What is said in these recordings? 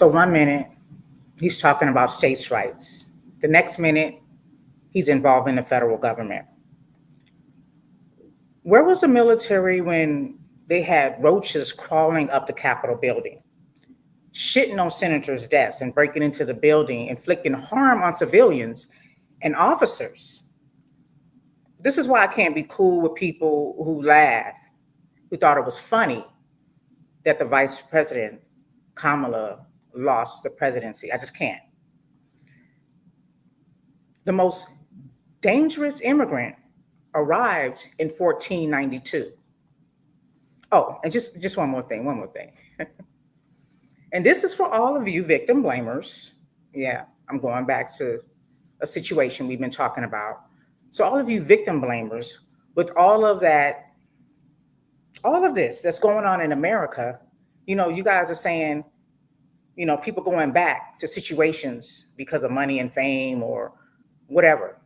So 1 minute he's talking about states' rights. The next minute he's involved in the federal government. Where was the military when they had roaches crawling up the Capitol building, shitting on senators' desks and breaking into the building, inflicting harm on civilians and officers? This is why I can't be cool with people who laugh, who thought it was funny that the vice president, Kamala, lost the presidency. I just can't. The most dangerous immigrant arrived in 1492. Oh, and just one more thing. And this is for all of you victim blamers. Yeah, I'm going back to a situation we've been talking about. So all of you victim blamers, with all of that, all of this that's going on in America, you guys are saying, people going back to situations because of money and fame or whatever.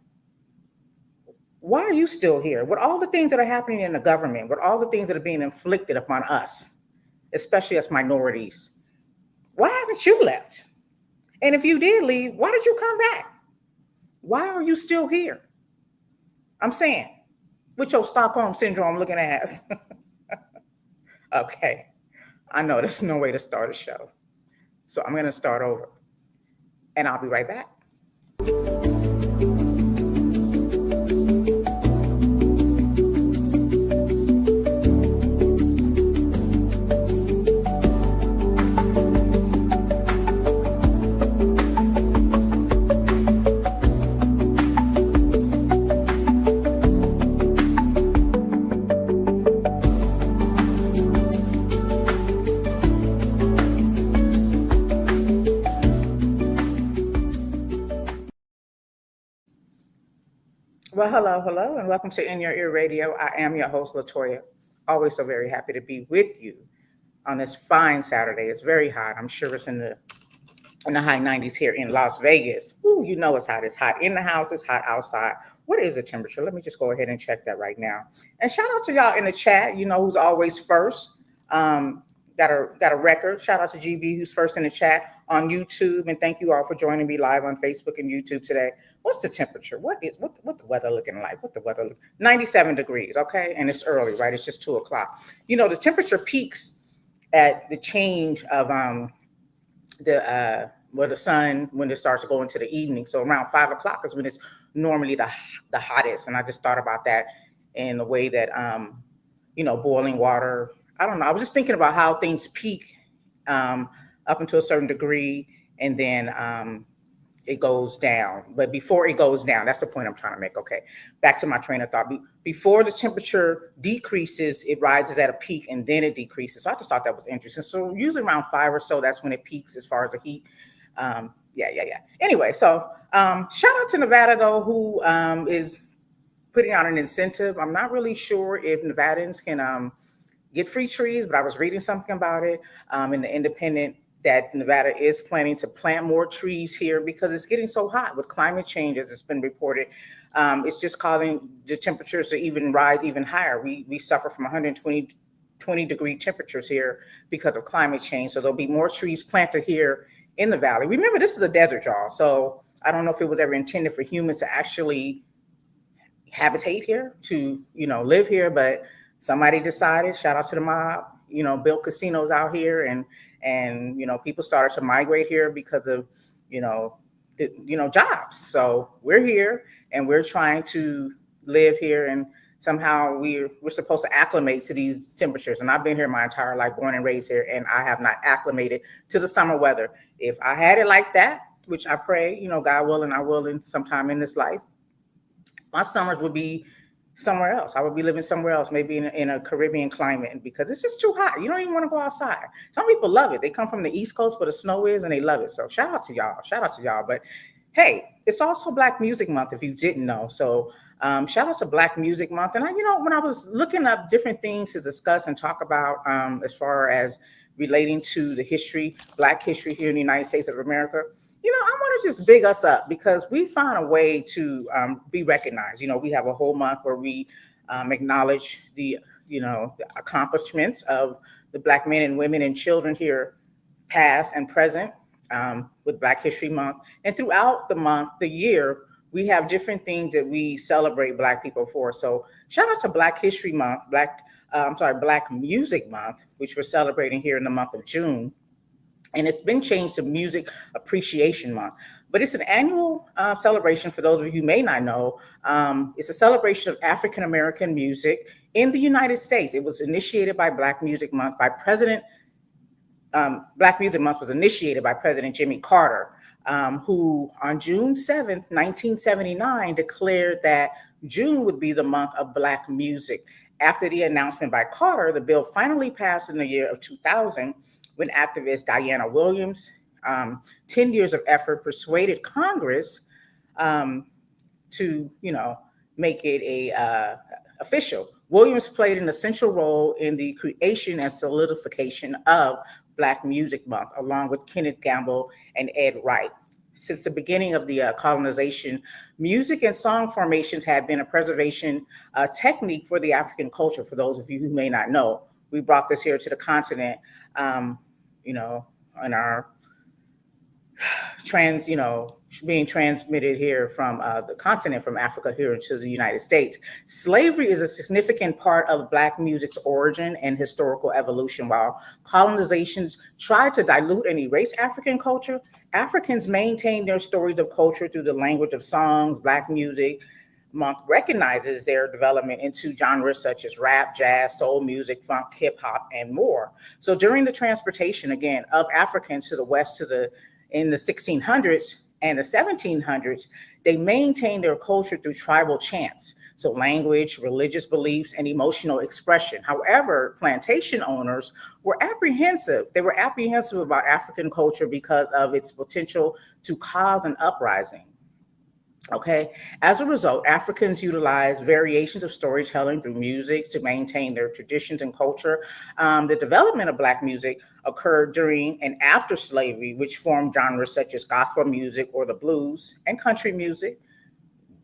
Why are you still here? With all the things that are happening in the government, with all the things that are being inflicted upon us, especially as minorities, why haven't you left? And if you did leave, why did you come back? Why are you still here? I'm saying, with your Stockholm syndrome looking ass. Okay, I know there's no way to start a show. So I'm going to start over and I'll be right back. Well, hello, and welcome to In Your Ear Radio. I am your host, Latoya. Always so very happy to be with you on this fine Saturday. It's very hot. I'm sure it's in the high 90s here in Las Vegas. Ooh, you know it's hot. It's hot in the house. It's hot outside. What is the temperature? Let me just go ahead and check that right now. And shout out to y'all in the chat. You know who's always first. Got a record. Shout out to GB who's first in the chat on YouTube, and thank you all for joining me live on Facebook and YouTube today. What's the temperature? What the weather looking like? 97 degrees, okay? And it's early, right? It's just 2:00. The temperature peaks at the change of the sun when it starts to go into the evening. So around 5:00 is when it's normally the hottest. And I just thought about that in the way that boiling water. I don't know. I was just thinking about how things peak up until a certain degree, and then it goes down. But before it goes down, that's the point I'm trying to make. Okay, back to my train of thought. Before the temperature decreases, it rises at a peak, and then it decreases. So I just thought that was interesting. So usually around 5 or so, that's when it peaks as far as the heat. Yeah. Anyway, so shout out to Nevada, though, who is putting out an incentive. I'm not really sure if Nevadans can get free trees, but I was reading something about it in the Independent that Nevada is planning to plant more trees here because it's getting so hot with climate change, as it's been reported. It's just causing the temperatures to even rise even higher. We suffer from 120 degree temperatures here because of climate change. So there'll be more trees planted here in the valley. Remember, this is a desert, y'all. So I don't know if it was ever intended for humans to actually habitate here, to live here, but somebody decided, shout out to the mob, built casinos out here, and people started to migrate here because of jobs. So we're here and we're trying to live here, and somehow we're supposed to acclimate to these temperatures. And I've been here my entire life, born and raised here, and I have not acclimated to the summer weather. If I had it like that, which I pray, God willing, I will in sometime in this life, my summers would be somewhere else. I would be living somewhere else, maybe in a Caribbean climate, because it's just too hot. You don't even want to go outside. Some people love it. They come from the East Coast where the snow is and they love it. So shout out to y'all. But hey, it's also Black Music Month, if you didn't know. So shout out to Black Music Month. And when I was looking up different things to discuss and talk about as far as relating to the history, Black history here in the United States of America, I want to just big us up because we found a way to be recognized. We have a whole month where we acknowledge the accomplishments of the Black men and women and children here, past and present, with Black History Month. And throughout the month, the year, we have different things that we celebrate Black people for. So shout out to Black History Month, Black Music Month, which we're celebrating here in the month of June. And it's been changed to Music Appreciation Month. But it's an annual celebration for those of you who may not know. It's a celebration of African American music in the United States. It was initiated by Black Music Month by President Black Music Month was initiated by President Jimmy Carter, who on June 7th, 1979, declared that June would be the month of Black music. After the announcement by Carter, the bill finally passed in the year of 2000 when activist Diana Williams, 10 years of effort, persuaded Congress um, to, make it a official. Williams played an essential role in the creation and solidification of Black Music Month, along with Kenneth Gamble and Ed Wright. Since the beginning of the colonization, music and song formations have been a preservation technique for the African culture. For those of you who may not know, we brought this here to the continent, you know, in our being transmitted here from the continent, from Africa here to the United States. Slavery is a significant part of Black music's origin and historical evolution. While colonizations tried to dilute and erase African culture, Africans maintained their stories of culture through the language of songs. Black Music Month recognizes their development into genres such as rap, jazz, soul music, funk, hip hop, and more. So during the transportation, again, of Africans to the West in the 1600s and the 1700s, they maintained their culture through tribal chants, so language, religious beliefs, and emotional expression. However, plantation owners were apprehensive. They were apprehensive about African culture because of its potential to cause an uprising. Okay. As a result, Africans utilize variations of storytelling through music to maintain their traditions and culture. The development of Black music occurred during and after slavery, which formed genres such as gospel music or the blues and country music.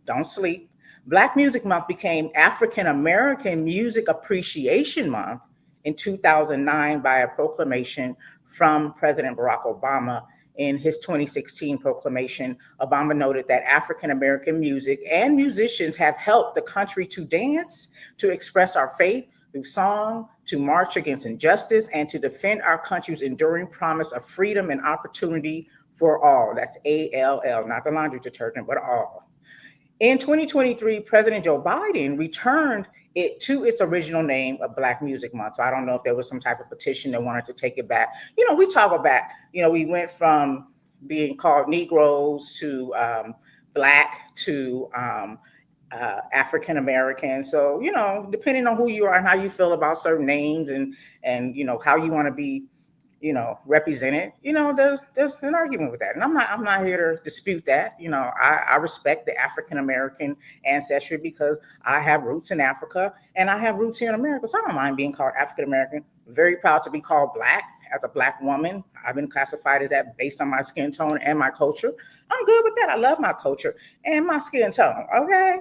Don't sleep. Black Music Month became African American Music Appreciation Month in 2009 by a proclamation from President Barack Obama. In his 2016 proclamation, Obama noted that African American music and musicians have helped the country to dance, to express our faith through song, to march against injustice, and to defend our country's enduring promise of freedom and opportunity for all. That's ALL, not the laundry detergent, but all. In 2023, President Joe Biden returned it to its original name of Black Music Month. So I don't know if there was some type of petition that wanted to take it back. We talk back. We went from being called Negroes to Black to African American. So depending on who you are and how you feel about certain names and how you want to be represented, there's an argument with that. And I'm not here to dispute that. I respect the African American ancestry because I have roots in Africa and I have roots here in America. So I don't mind being called African American. Very proud to be called Black. As a Black woman, I've been classified as that based on my skin tone and my culture. I'm good with that. I love my culture and my skin tone. Okay.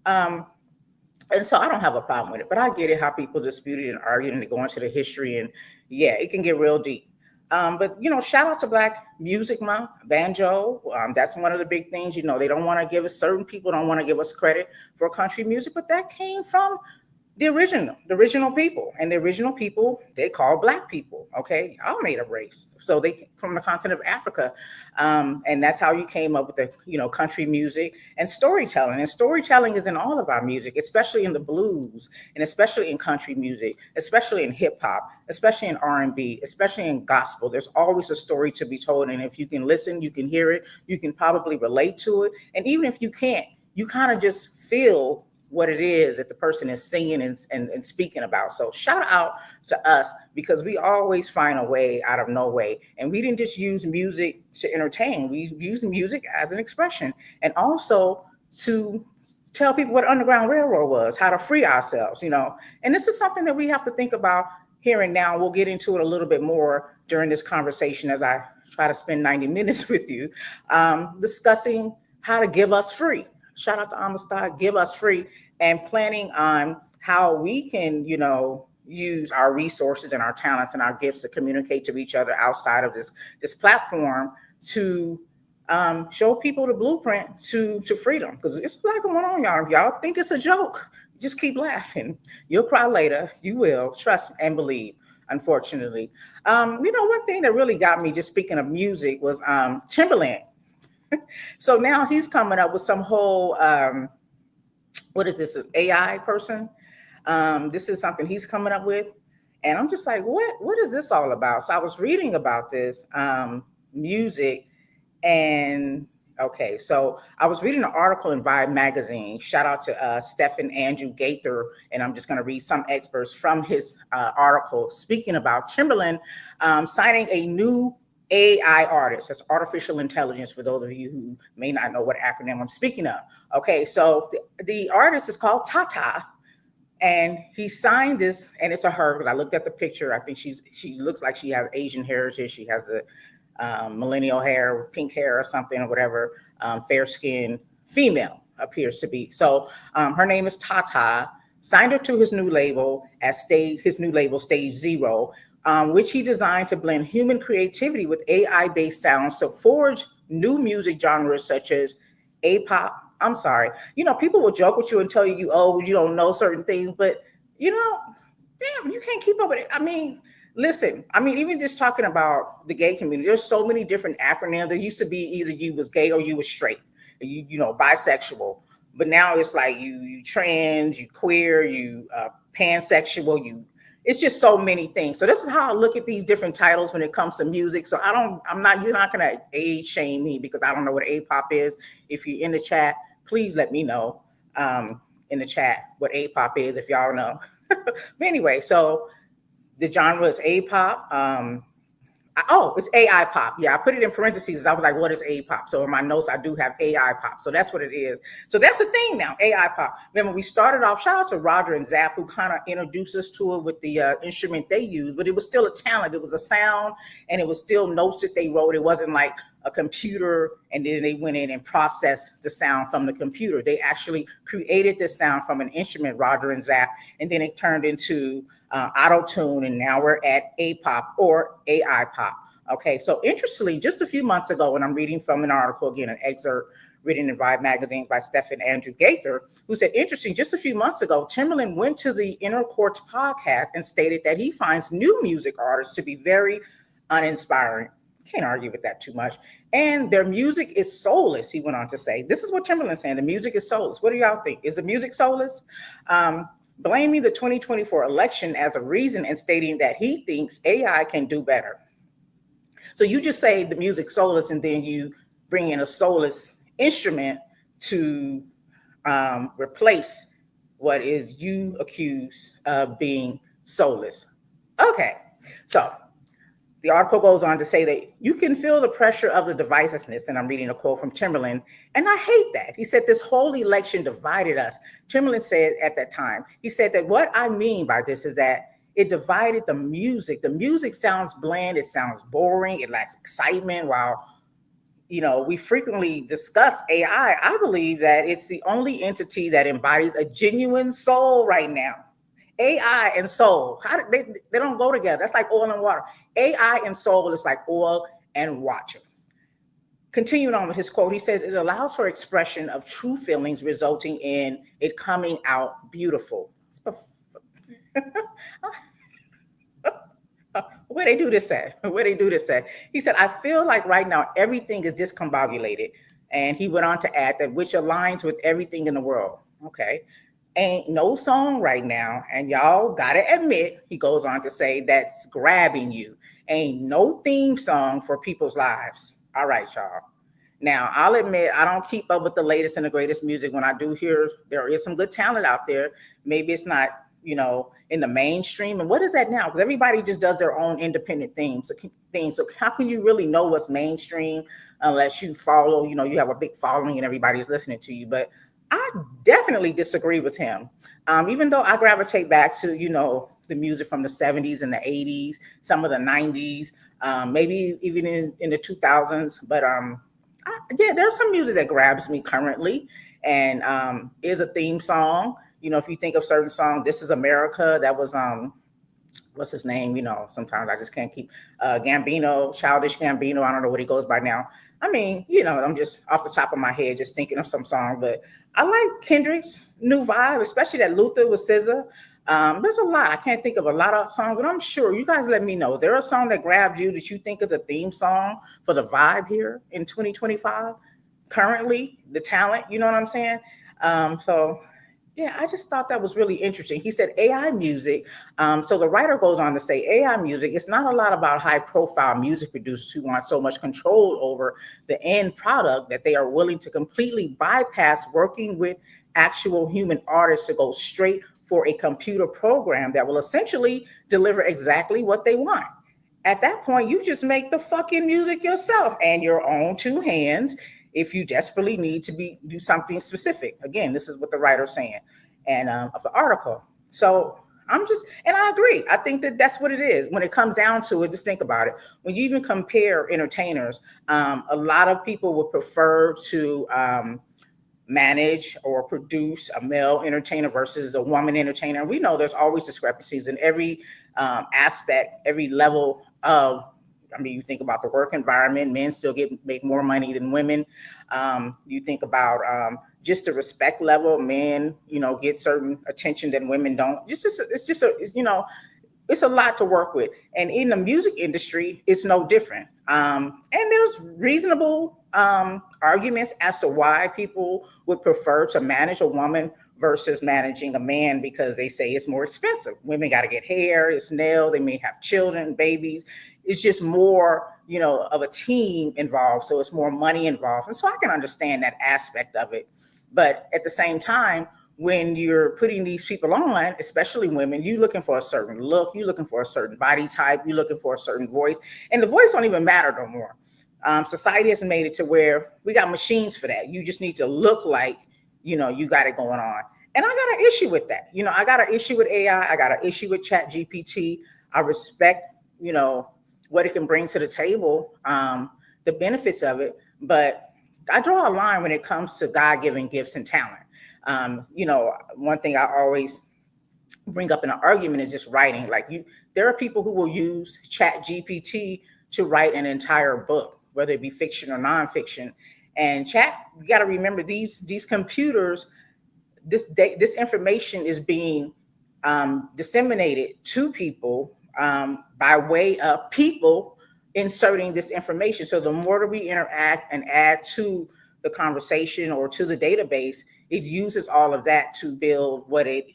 And so I don't have a problem with it, but I get it how people dispute it and argue and they go into the history, and yeah, it can get real deep. But shout out to Black Music Month, banjo. That's one of the big things. They don't want to give us, certain people don't want to give us credit for country music, but that came from the original people, and the original people they call Black people. Okay, y'all made a race, so they from the continent of Africa, and that's how you came up with the country music and storytelling. And storytelling is in all of our music, especially in the blues, and especially in country music, especially in hip hop, especially in R&B, especially in gospel. There's always a story to be told, and if you can listen, you can hear it, you can probably relate to it, and even if you can't, you kind of just feel what it is that the person is singing and speaking about. So shout out to us because we always find a way out of no way. And we didn't just use music to entertain. We use music as an expression and also to tell people what Underground Railroad was, how to free ourselves, And this is something that we have to think about here and now. We'll get into it a little bit more during this conversation as I try to spend 90 minutes with you, discussing how to give us free. Shout out to Amistad, give us free, and planning on how we can, use our resources and our talents and our gifts to communicate to each other outside of this platform to show people the blueprint to freedom, because it's a lot going on, y'all. If y'all think it's a joke, just keep laughing. You'll cry later. You will. Trust and believe. Unfortunately, one thing that really got me, just speaking of music, was Timberland. So now he's coming up with some whole what is this, an AI person? This is something he's coming up with, and I'm just like, what is this all about? So I was reading about this music, and okay, so I was reading an article in Vibe magazine. Shout out to Stephen Andrew Gaither, and I'm just going to read some excerpts from his article speaking about Timberland signing a new AI artist. That's artificial intelligence, for those of you who may not know what acronym I'm speaking of. Okay, so the artist is called Tata, and he signed this, and it's a her, because I looked at the picture. I think she looks like she has Asian heritage. She has a millennial hair, pink hair or something or whatever, fair skinned female appears to be. So her name is Tata. Signed her to his new label Stage Zero, which he designed to blend human creativity with AI based sounds to forge new music genres such as A-pop. I'm sorry, people will joke with you and tell you you don't know certain things, but damn, you can't keep up with it. I mean, listen, even just talking about the gay community, there's so many different acronyms. There used to be either you was gay or you was straight, bisexual. But now it's like you trans, you queer, you pansexual, it's just so many things. So this is how I look at these different titles when it comes to music. So you're not gonna age shame me because I don't know what A-pop is. If you're in the chat, please let me know in the chat what A-pop is if y'all know. But anyway, so the genre is A-pop. It's AI pop. Yeah, I put it in parentheses. I was like, what is A pop? So in my notes, I do have AI pop. So that's what it is. So that's the thing now, AI pop. Remember, we started off, shout out to Roger and Zap, who kind of introduced us to it with the instrument they used, but it was still a talent. It was a sound, and it was still notes that they wrote. It wasn't like a computer, and then they went in and processed the sound from the computer. They actually created this sound from an instrument, Roger and Zap, and then it turned into auto tune, and now we're at A-pop or AI pop. Okay, so interestingly, just a few months ago, and I'm reading from an article, again, an excerpt written in Vibe magazine by Stephen Andrew Gaither, who said, interesting, just a few months ago, Timberland went to the Inner Courts podcast and stated that he finds new music artists to be very uninspiring. Can't argue with that too much. And their music is soulless, he went on to say. This is what Timberland's saying. The music is soulless. What do y'all think? Is the music soulless? Blaming the 2024 election as a reason and stating that he thinks AI can do better. So you just say the music's soulless, and then you bring in a soulless instrument to replace what is you accused of being soulless. Okay, so the article goes on to say that you can feel the pressure of the divisiveness, and I'm reading a quote from Timberland, and I hate that. He said, this whole election divided us. Timberland said at that time, he said that what I mean by this is that it divided the music. The music sounds bland, it sounds boring, it lacks excitement. While, we frequently discuss AI, I believe that it's the only entity that embodies a genuine soul right now. AI and soul, they don't go together. That's like oil and water. AI and soul is like oil and water. Continuing on with his quote, he says, it allows for expression of true feelings, resulting in it coming out beautiful. Where they do this at? He said, I feel like right now everything is discombobulated. And he went on to add that which aligns with everything in the world. Okay. Ain't no song right now, and y'all gotta admit, he goes on to say, that's grabbing you. Ain't no theme song for people's lives. All right, y'all. Now, I'll admit, I don't keep up with the latest and the greatest music. When I do hear there is some good talent out there, maybe it's not, in the mainstream. And what is that now? Because everybody just does their own independent things. So how can you really know what's mainstream unless you follow, you have a big following and everybody's listening to you? But I definitely disagree with him. Even though I gravitate back to, the music from the 70s and the 80s, some of the 90s, maybe even in the 2000s. But there's some music that grabs me currently, and is a theme song. If you think of certain song, This Is America, that was what's his name? Sometimes I just can't keep Gambino, Childish Gambino. I don't know what he goes by now. I mean, I'm just off the top of my head, just thinking of some song. But I like Kendrick's new vibe, especially that Luther with SZA. There's a lot. I can't think of a lot of songs, but I'm sure you guys let me know. Is there a song that grabbed you that you think is a theme song for the vibe here in 2025? Currently, the talent, you know what I'm saying? So yeah, I just thought that was really interesting. He said AI music. So the writer goes on to say AI music, it's not a lot about high profile music producers who want so much control over the end product that they are willing to completely bypass working with actual human artists to go straight for a computer program that will essentially deliver exactly what they want. At that point, you just make the fucking music yourself and your own two hands if you desperately need to do something specific. Again, this is what the writer's saying and of the article. So and I agree. I think that that's what it is. When it comes down to it, just think about it. When you even compare entertainers, a lot of people would prefer to manage or produce a male entertainer versus a woman entertainer. We know there's always discrepancies in every aspect, every level of. I mean, you think about the work environment; men still make more money than women. You think about just the respect level; men, get certain attention that women don't. It's a lot to work with. And in the music industry, it's no different. And there's reasonable arguments as to why people would prefer to manage a woman versus managing a man because they say it's more expensive. Women got to get hair, it's nails, they may have children, babies. It's just more, of a team involved. So it's more money involved. And so I can understand that aspect of it. But at the same time, when you're putting these people on, especially women, you're looking for a certain look, you're looking for a certain body type, you're looking for a certain voice, and the voice don't even matter no more. Society has made it to where we got machines for that. You just need to look like, you got it going on. And I got an issue with that. I got an issue with AI. I got an issue with Chat GPT. I respect, what it can bring to the table, the benefits of it. But I draw a line when it comes to God-given gifts and talent. One thing I always bring up in an argument is just writing. There are people who will use Chat GPT to write an entire book, whether it be fiction or nonfiction. And you got to remember these computers, this information is being disseminated to people by way of people inserting this information. So the more that we interact and add to the conversation or to the database, it uses all of that to build what it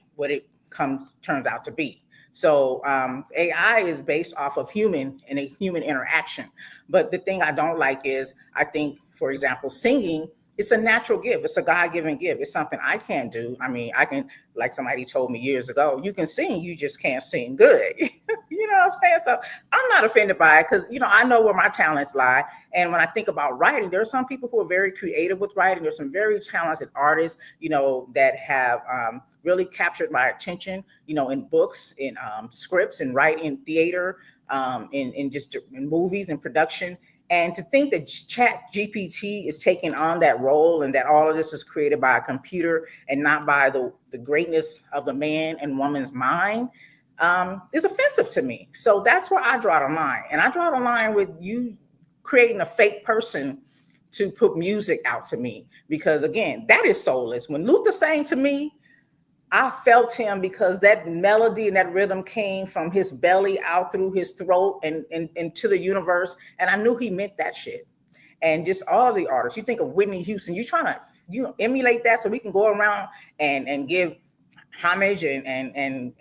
turns out to be. So AI is based off of human interaction. But the thing I don't like is I think, for example, singing, it's a natural gift. It's a God-given gift. It's something I can't do. I mean, I can, like somebody told me years ago, you can sing, you just can't sing good. You know what I'm saying? So I'm not offended by it because, I know where my talents lie. And when I think about writing, there are some people who are very creative with writing. There's some very talented artists, that have really captured my attention, in books, in scripts, and writing, in theater, in movies and production. And to think that Chat GPT is taking on that role and that all of this was created by a computer and not by the greatness of the man and woman's mind is offensive to me. So that's where I draw the line. And I draw the line with you creating a fake person to put music out to me. Because again, that is soulless. When Luther sang to me, I felt him because that melody and that rhythm came from his belly out through his throat and into the universe. And I knew he meant that shit. And just all of the artists, you think of Whitney Houston, you're trying to emulate that so we can go around and give homage and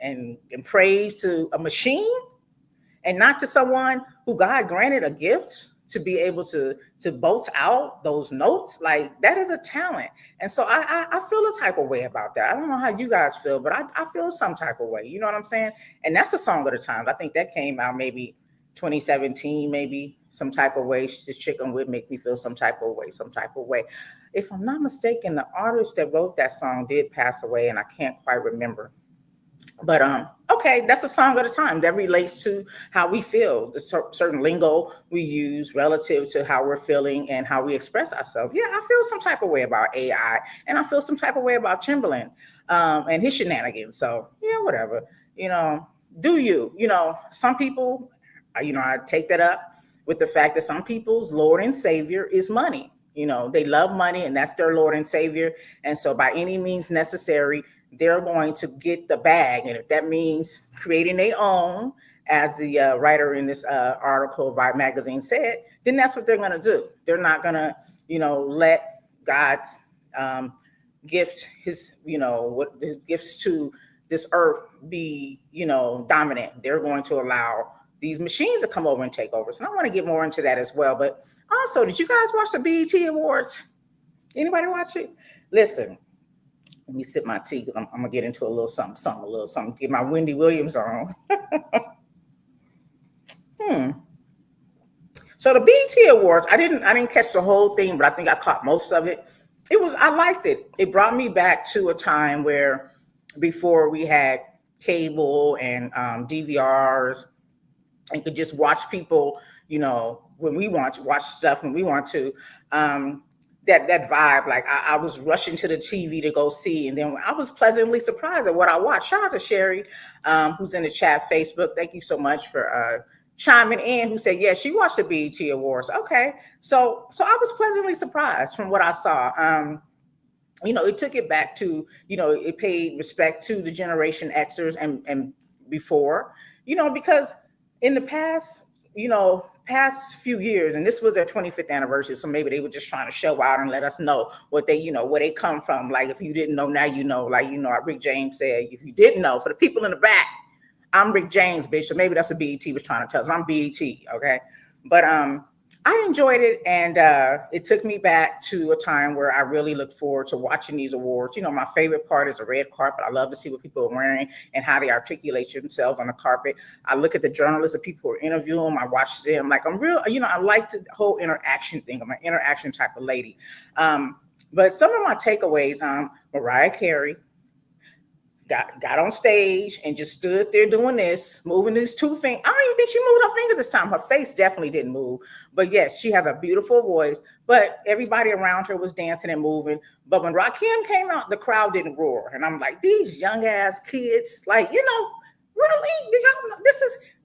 praise to a machine and not to someone who God granted a gift to be able to bolt out those notes. Like, that is a talent. And so I feel a type of way about that. I don't know how you guys feel, but I feel some type of way. You know what I'm saying? And that's a song of the times. I think that came out maybe 2017, maybe some type of way. This chicken would make me feel some type of way. If I'm not mistaken, the artist that wrote that song did pass away, and I can't quite remember. But okay, that's a song of the time that relates to how we feel, the certain lingo we use relative to how we're feeling and how we express ourselves. Yeah, I feel some type of way about AI, and I feel some type of way about Timberland and his shenanigans. So yeah, whatever. do you? Some people, I take that up with the fact that some people's Lord and Savior is money. They love money and that's their Lord and Savior. And so, by any means necessary, they're going to get the bag. And if that means creating their own, as the writer in this article by magazine said, then that's what they're going to do. They're not going to, let God's gift, his, what his gifts to this earth be, dominant. They're going to allow these machines to come over and take over. So I want to get more into that as well. But also, did you guys watch the BET Awards? Anybody watch it? Listen, let me sip my tea because I'm gonna get into a little something, a little something. Get my Wendy Williams on. So the BET Awards, I didn't catch the whole thing, but I think I caught most of it. I liked it. It brought me back to a time where before we had cable and DVRs and could just watch people, when we want to watch stuff when we want to. That vibe, like I was rushing to the TV to go see, and then I was pleasantly surprised at what I watched. Shout out to Sherry, who's in the chat Facebook. Thank you so much for chiming in. Who said, yeah, she watched the BET Awards. Okay, so I was pleasantly surprised from what I saw. It took it back to, it paid respect to the Generation Xers and before, because in the past few years, and this was their 25th anniversary, so maybe they were just trying to show out and let us know what they, where they come from. Like, if you didn't know, now you know. Like, Rick James said, if you didn't know, for the people in the back, I'm Rick James, bitch. So maybe that's what BET was trying to tell us. I'm BET, okay? But I enjoyed it, and it took me back to a time where I really look forward to watching these awards. My favorite part is the red carpet. I love to see what people are wearing and how they articulate themselves on the carpet. I look at the journalists, the people who interview them. I watch them. Like, I'm real, I like the whole interaction thing. I'm an interaction type of lady. But some of my takeaways, Mariah Carey got on stage and just stood there doing this, moving these two fingers. I don't even think she moved her fingers this time. Her face definitely didn't move. But yes, she had a beautiful voice. But everybody around her was dancing and moving. But when Rakim came out, the crowd didn't roar. And I'm like, these young ass kids, like, really?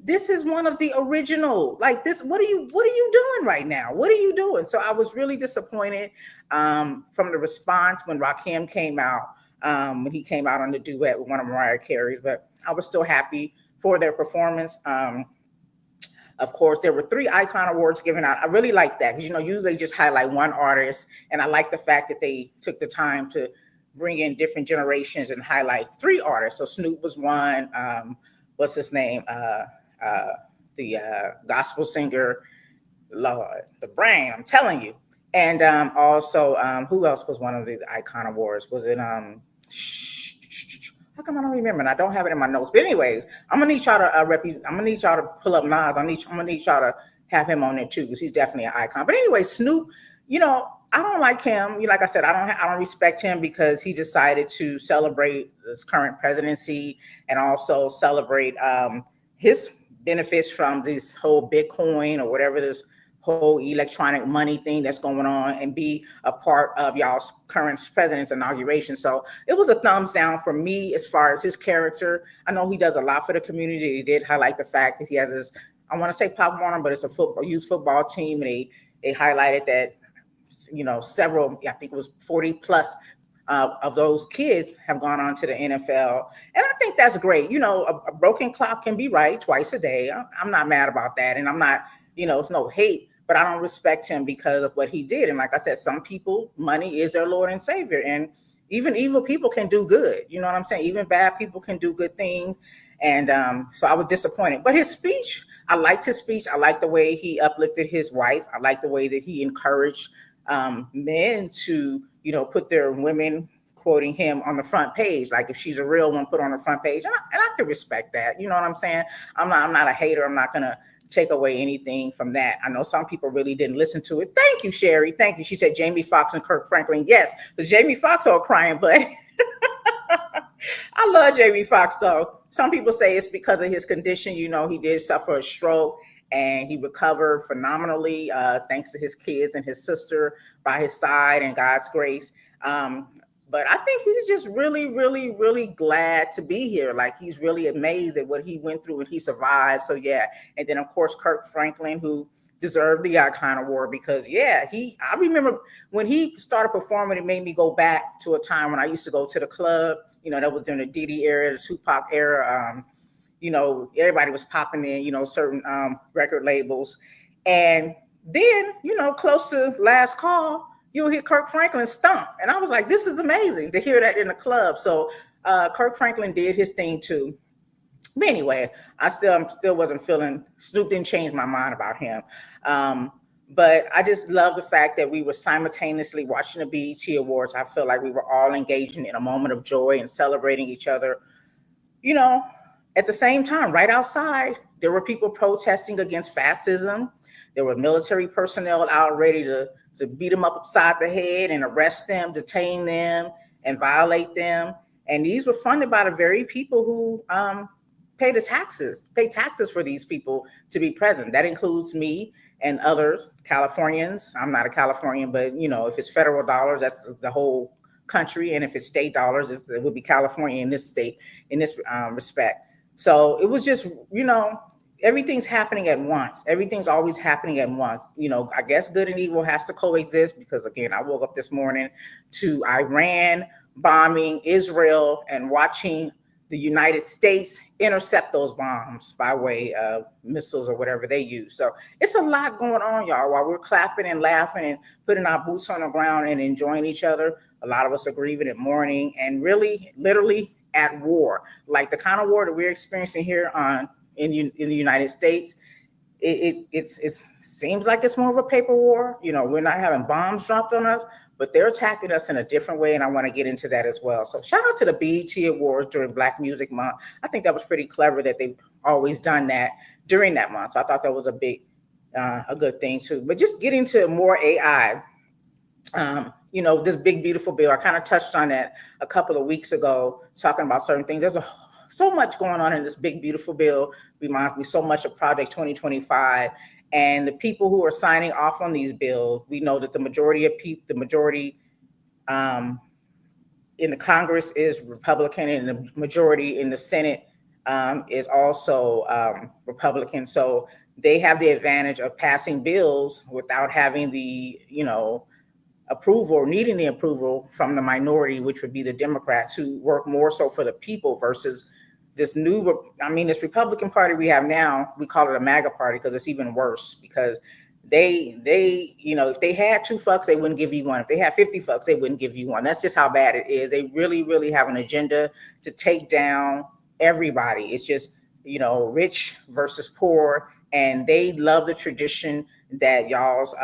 This is one of the original. Like, this, what are you doing right now? What are you doing? So I was really disappointed from the response when Rakim came out. When he came out on the duet with one of Mariah Carey's, but I was still happy for their performance. Of course, there were 3 Icon Awards given out. I really like that because, usually they just highlight one artist, and I like the fact that they took the time to bring in different generations and highlight 3 artists. So Snoop was one. What's his name? The gospel singer, Lord, the brain. I'm telling you. And also, who else was one of the Icon Awards? Was it how come I don't remember? And I don't have it in my notes. But anyways, I'm gonna need y'all to I'm gonna need y'all to pull up Nas. I'm gonna need y'all to have him on there too, because he's definitely an icon. But anyway, Snoop, I don't like him. Like I said, I don't respect him because he decided to celebrate his current presidency and also celebrate his benefits from this whole Bitcoin or whatever this whole electronic money thing that's going on and be a part of y'all's current president's inauguration. So it was a thumbs down for me as far as his character. I know he does a lot for the community. He did highlight the fact that he has this, I want to say Pop Warner, but it's a youth football team. And they highlighted that, several, I think it was 40 plus of those kids have gone on to the NFL. And I think that's great. A broken clock can be right twice a day. I'm not mad about that. And I'm not, it's no hate, but I don't respect him because of what he did. And like I said, some people, money is their Lord and Savior. And even evil people can do good. You know what I'm saying? Even bad people can do good things. And so I was disappointed. But his speech, I liked his speech. I liked the way he uplifted his wife. I liked the way that he encouraged men to, put their women, quoting him, on the front page. Like, if she's a real one, put on the front page. And I can respect that. You know what I'm saying? I'm not a hater. I'm not going to take away anything from that. I know some people really didn't listen to it. Thank you, Sherry. Thank you. She said Jamie Foxx and Kirk Franklin. Yes, but Jamie Foxx all crying, but I love Jamie Foxx though. Some people say it's because of his condition. He did suffer a stroke and he recovered phenomenally, thanks to his kids and his sister by his side and God's grace. But I think he's just really, really, really glad to be here. Like he's really amazed at what he went through and he survived. So yeah, and then of course Kirk Franklin, who deserved the Icon Award because yeah, I remember when he started performing, it made me go back to a time when I used to go to the club. That was during the Diddy era, the Tupac era. Everybody was popping in, certain record labels. And then, close to last call, you'll hear Kirk Franklin stomp. And I was like, this is amazing to hear that in the club. So Kirk Franklin did his thing too. But anyway, I still wasn't feeling. Snoop didn't change my mind about him. Um, but I just love the fact that we were simultaneously watching the BET Awards. I feel like we were all engaging in a moment of joy and celebrating each other. You know, at the same time, right outside, there were people protesting against fascism. There were military personnel out ready to beat them up upside the head and arrest them, detain them, and violate them. And these were funded by the very people who pay taxes for these people to be present. That includes me and others, Californians. I'm not a Californian, but if it's federal dollars, that's the whole country, and if it's state dollars, it would be California in this state in this respect. So it was just everything's happening at once. Everything's always happening at once. I guess good and evil has to coexist because again, I woke up this morning to Iran bombing Israel and watching the United States intercept those bombs by way of missiles or whatever they use. So it's a lot going on, y'all. While we're clapping and laughing and putting our boots on the ground and enjoying each other, a lot of us are grieving and mourning and really, literally at war. Like the kind of war that we're experiencing here in the United States. It seems like it's more of a paper war. We're not having bombs dropped on us, but they're attacking us in a different way, and I want to get into that as well. So shout out to the BET Awards during Black Music Month. I think that was pretty clever that they've always done that during that month. So I thought that was a good thing too. But just getting to more AI, this big beautiful bill. I kind of touched on that a couple of weeks ago, talking about certain things. There's so much going on in this big beautiful bill. Reminds me so much of Project 2025. And the people who are signing off on these bills, we know that the majority in the Congress is Republican, and the majority in the Senate is also Republican. So they have the advantage of passing bills without having the approval or needing the approval from the minority, which would be the Democrats, who work more so for the people versus this Republican Party we have now. We call it a MAGA party because it's even worse because they if they had 2 fucks, they wouldn't give you one. If they had 50 fucks, they wouldn't give you one. That's just how bad it is. They really, really have an agenda to take down everybody. It's just, rich versus poor. And they love the tradition that y'all's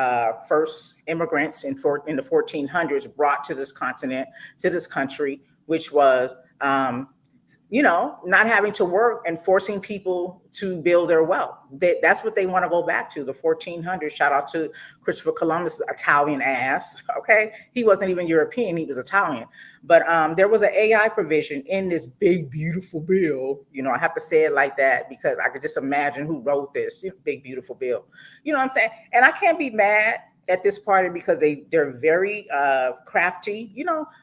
first immigrants in the 1400s brought to this continent, to this country, which was not having to work and forcing people to build their wealth. That's what they want to go back to, the 1400s. Shout out to Christopher Columbus' Italian ass. Okay, he wasn't even European; he was Italian. But there was an AI provision in this big, beautiful bill. I have to say it like that because I could just imagine who wrote this big, beautiful bill. You know what I'm saying? And I can't be mad at this party because they're very crafty,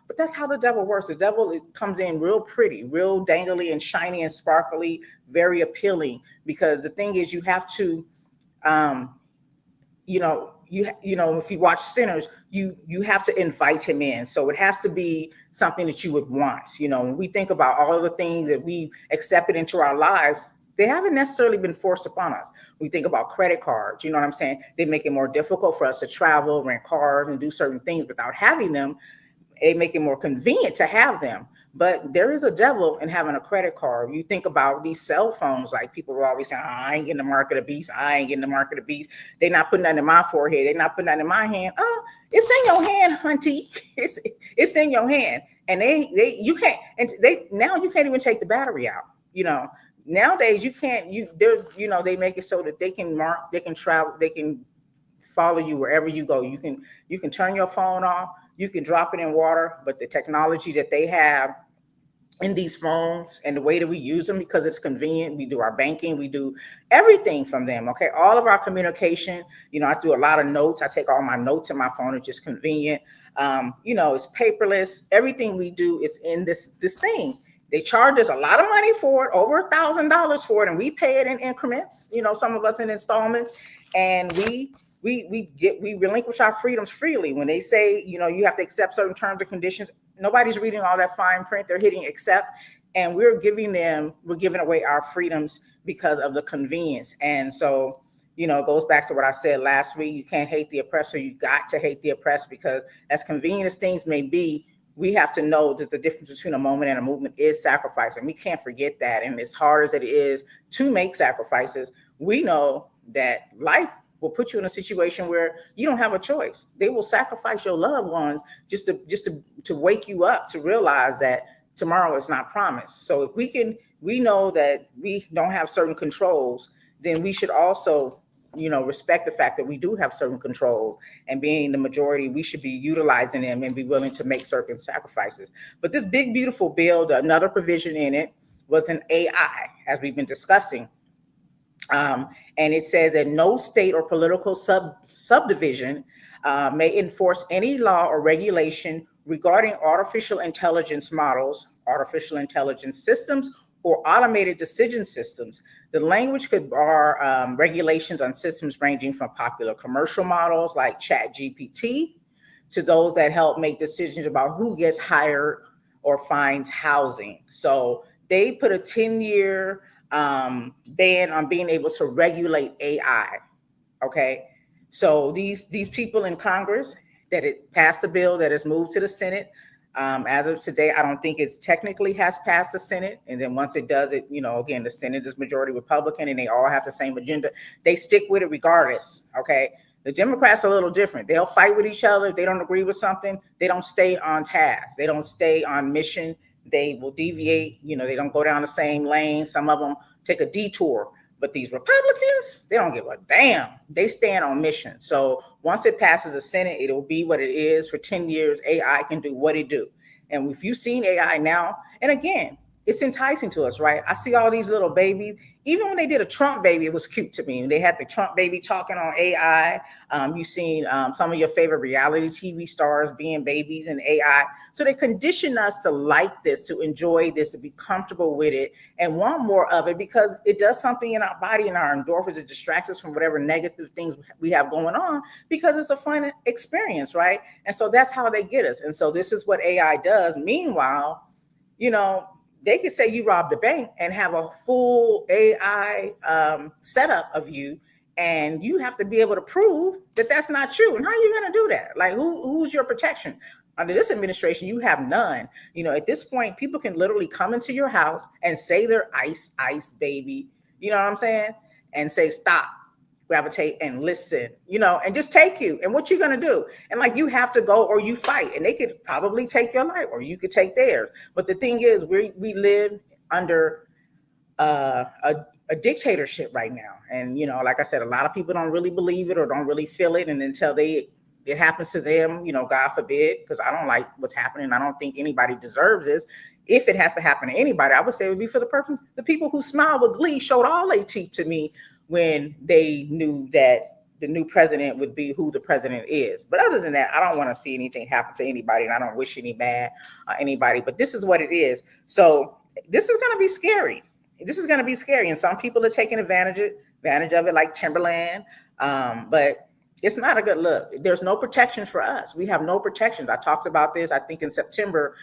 but that's how the devil works. The devil comes in real pretty, real dangly and shiny and sparkly, very appealing, because the thing is you have to if you watch Sinners, you have to invite him in. So it has to be something that you would want. When we think about all of the things that we accepted into our lives, they haven't necessarily been forced upon us. We think about credit cards, you know what I'm saying? They make it more difficult for us to travel, rent cars, and do certain things without having them. They make it more convenient to have them. But there is a devil in having a credit card. You think about these cell phones, like people are always saying, I ain't getting the mark of the beast. I ain't getting the mark of the beast. They're not putting that in my forehead. They're not putting that in my hand. Oh, it's in your hand, hunty. It's in your hand. And you can't, and now you can't even take the battery out, Nowadays you can't, they make it so that they can travel, they can follow you wherever you go. You can turn your phone off, you can drop it in water, but the technology that they have in these phones and the way that we use them, because it's convenient, we do our banking, we do everything from them. Okay, all of our communication. I do a lot of notes. I take all my notes in my phone. It's just convenient. It's paperless. Everything we do is in this thing. They charge us a lot of money for it, over $1,000 for it, and we pay it in increments. Some of us in installments, and we relinquish our freedoms freely. When they say, you have to accept certain terms and conditions, nobody's reading all that fine print. They're hitting accept, and we're giving away our freedoms because of the convenience. And so, it goes back to what I said last week. You can't hate the oppressor. You got to hate the oppressed, because as convenient as things may be, we have to know that the difference between a moment and a movement is sacrifice. And we can't forget that. And as hard as it is to make sacrifices, we know that life will put you in a situation where you don't have a choice. They will sacrifice your loved ones just to wake you up to realize that tomorrow is not promised. So if we know that we don't have certain controls, then we should also respect the fact that we do have certain control, and being the majority, we should be utilizing them and be willing to make certain sacrifices. But this big, beautiful bill, another provision in it was an AI, as we've been discussing. And it says that no state or political subdivision may enforce any law or regulation regarding artificial intelligence models, artificial intelligence systems, or automated decision systems. The language could bar regulations on systems ranging from popular commercial models like ChatGPT to those that help make decisions about who gets hired or finds housing. So they put a 10-year ban on being able to regulate AI. Okay, so these people in Congress, that it passed a bill that has moved to the Senate. As of today, I don't think it's technically has passed the Senate. And then once it does, again, the Senate is majority Republican, and they all have the same agenda. They stick with it regardless. Okay. The Democrats are a little different. They'll fight with each other. If they don't agree with something, they don't stay on task. They don't stay on mission. They will deviate. They don't go down the same lane. Some of them take a detour. But these Republicans, they don't give a damn. They stand on mission. So once it passes the Senate, it'll be what it is. For 10 years, AI can do what it do. And if you've seen AI now, and again, it's enticing to us, right? I see all these little babies. Even when they did a Trump baby, it was cute to me. And they had the Trump baby talking on AI. You've seen some of your favorite reality TV stars being babies in AI. So they condition us to like this, to enjoy this, to be comfortable with it, and want more of it, because it does something in our body and our endorphins. It distracts us from whatever negative things we have going on, because it's a fun experience, right? And so that's how they get us. And so this is what AI does. Meanwhile, they could say you robbed a bank and have a full AI setup of you, and you have to be able to prove that that's not true. And how are you going to do that? Like, who's your protection? Under this administration, you have none. At this point, people can literally come into your house and say they're ice baby. You know what I'm saying? And say, stop, gravitate, and listen, and just take you. And what you're going to do? And like, you have to go or you fight, and they could probably take your life or you could take theirs. But the thing is, we live under a dictatorship right now. And, like I said, a lot of people don't really believe it or don't really feel it. And until it happens to them, God forbid, because I don't like what's happening. I don't think anybody deserves this. If it has to happen to anybody, I would say it would be for the people who smiled with glee, showed all their teeth to me when they knew that the new president would be who the president is. But other than that, I don't want to see anything happen to anybody, and I don't wish any bad anybody. But this is what it is. So this is going to be scary. This is going to be scary, and some people are taking advantage of it, like Timberland. But it's not a good look. There's no protection for us. We have no protections. I talked about this, I think, in September.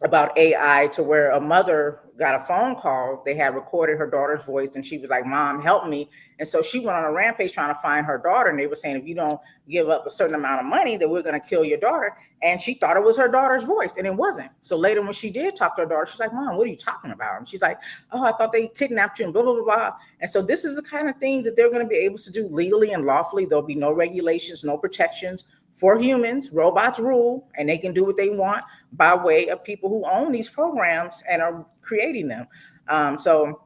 About AI, to where a mother got a phone call. They had recorded her daughter's voice, and she was like, "Mom, help me." And so she went on a rampage trying to find her daughter. And they were saying, if you don't give up a certain amount of money, that we're going to kill your daughter. And she thought it was her daughter's voice, and it wasn't. So later, when she did talk to her daughter, she's like, "Mom, what are you talking about?" And she's like, "Oh, I thought they kidnapped you," and blah, blah, blah, blah. And so this is the kind of things that they're going to be able to do legally and lawfully. There'll be no regulations, no protections for humans. Robots rule, and they can do what they want by way of people who own these programs and are creating them. So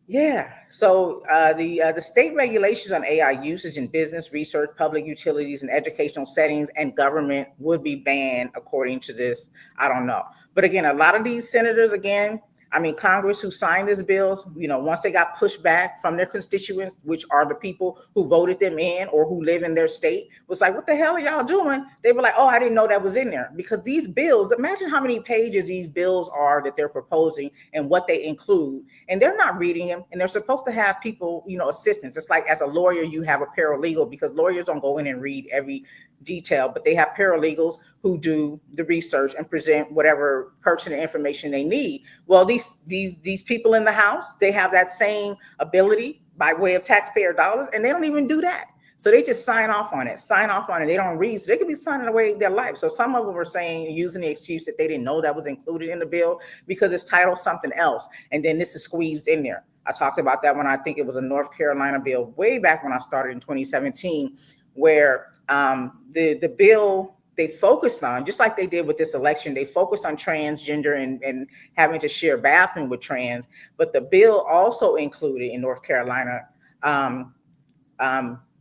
the state regulations on AI usage in business, research, public utilities, and educational settings and government would be banned according to this. I don't know. But again, a lot of these senators, again, I mean, Congress who signed this bills, once they got pushed back from their constituents, which are the people who voted them in or who live in their state, was like, what the hell are y'all doing? They were like, oh, I didn't know that was in there. Because these bills, imagine how many pages these bills are that they're proposing and what they include. And they're not reading them. And they're supposed to have people, assistants. It's like as a lawyer, you have a paralegal, because lawyers don't go in and read every detail, but they have paralegals who do the research and present whatever pertinent information they need. Well, these people in the House, they have that same ability by way of taxpayer dollars, and they don't even do that. So they just sign off on it. They don't read. So they could be signing away their life. So some of them were saying, using the excuse that they didn't know that was included in the bill because it's titled something else. And then this is squeezed in there. I talked about that when I think it was a North Carolina bill way back when I started in 2017, where the bill they focused on, just like they did with this election, they focused on transgender and having to share a bathroom with trans. But the bill also included in North Carolina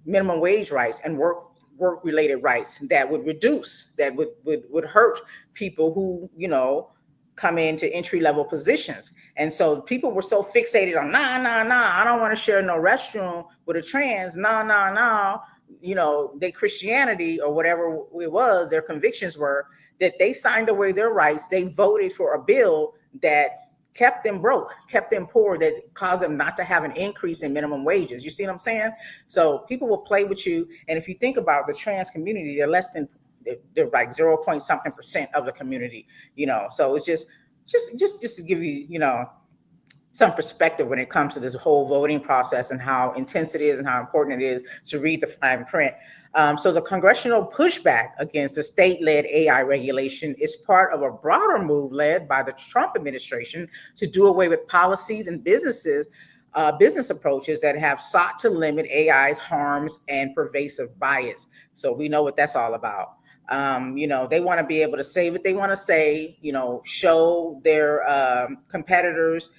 minimum wage rights and work related rights that would reduce, that would hurt people who, come into entry level positions. And so people were so fixated on, I don't want to share no restroom with a trans, their Christianity or whatever it was, their convictions were, that they signed away their rights. They voted for a bill that kept them broke, kept them poor, that caused them not to have an increase in minimum wages. You see what I'm saying? So people will play with you. And if you think about the trans community, they're like 0 point something % of the community, so it's just to give you, some perspective when it comes to this whole voting process and how intense it is and how important it is to read the fine print. So the congressional pushback against the state-led AI regulation is part of a broader move led by the Trump administration to do away with policies and business approaches that have sought to limit AI's harms and pervasive bias. So we know what that's all about. They want to be able to say what they want to say, show their competitors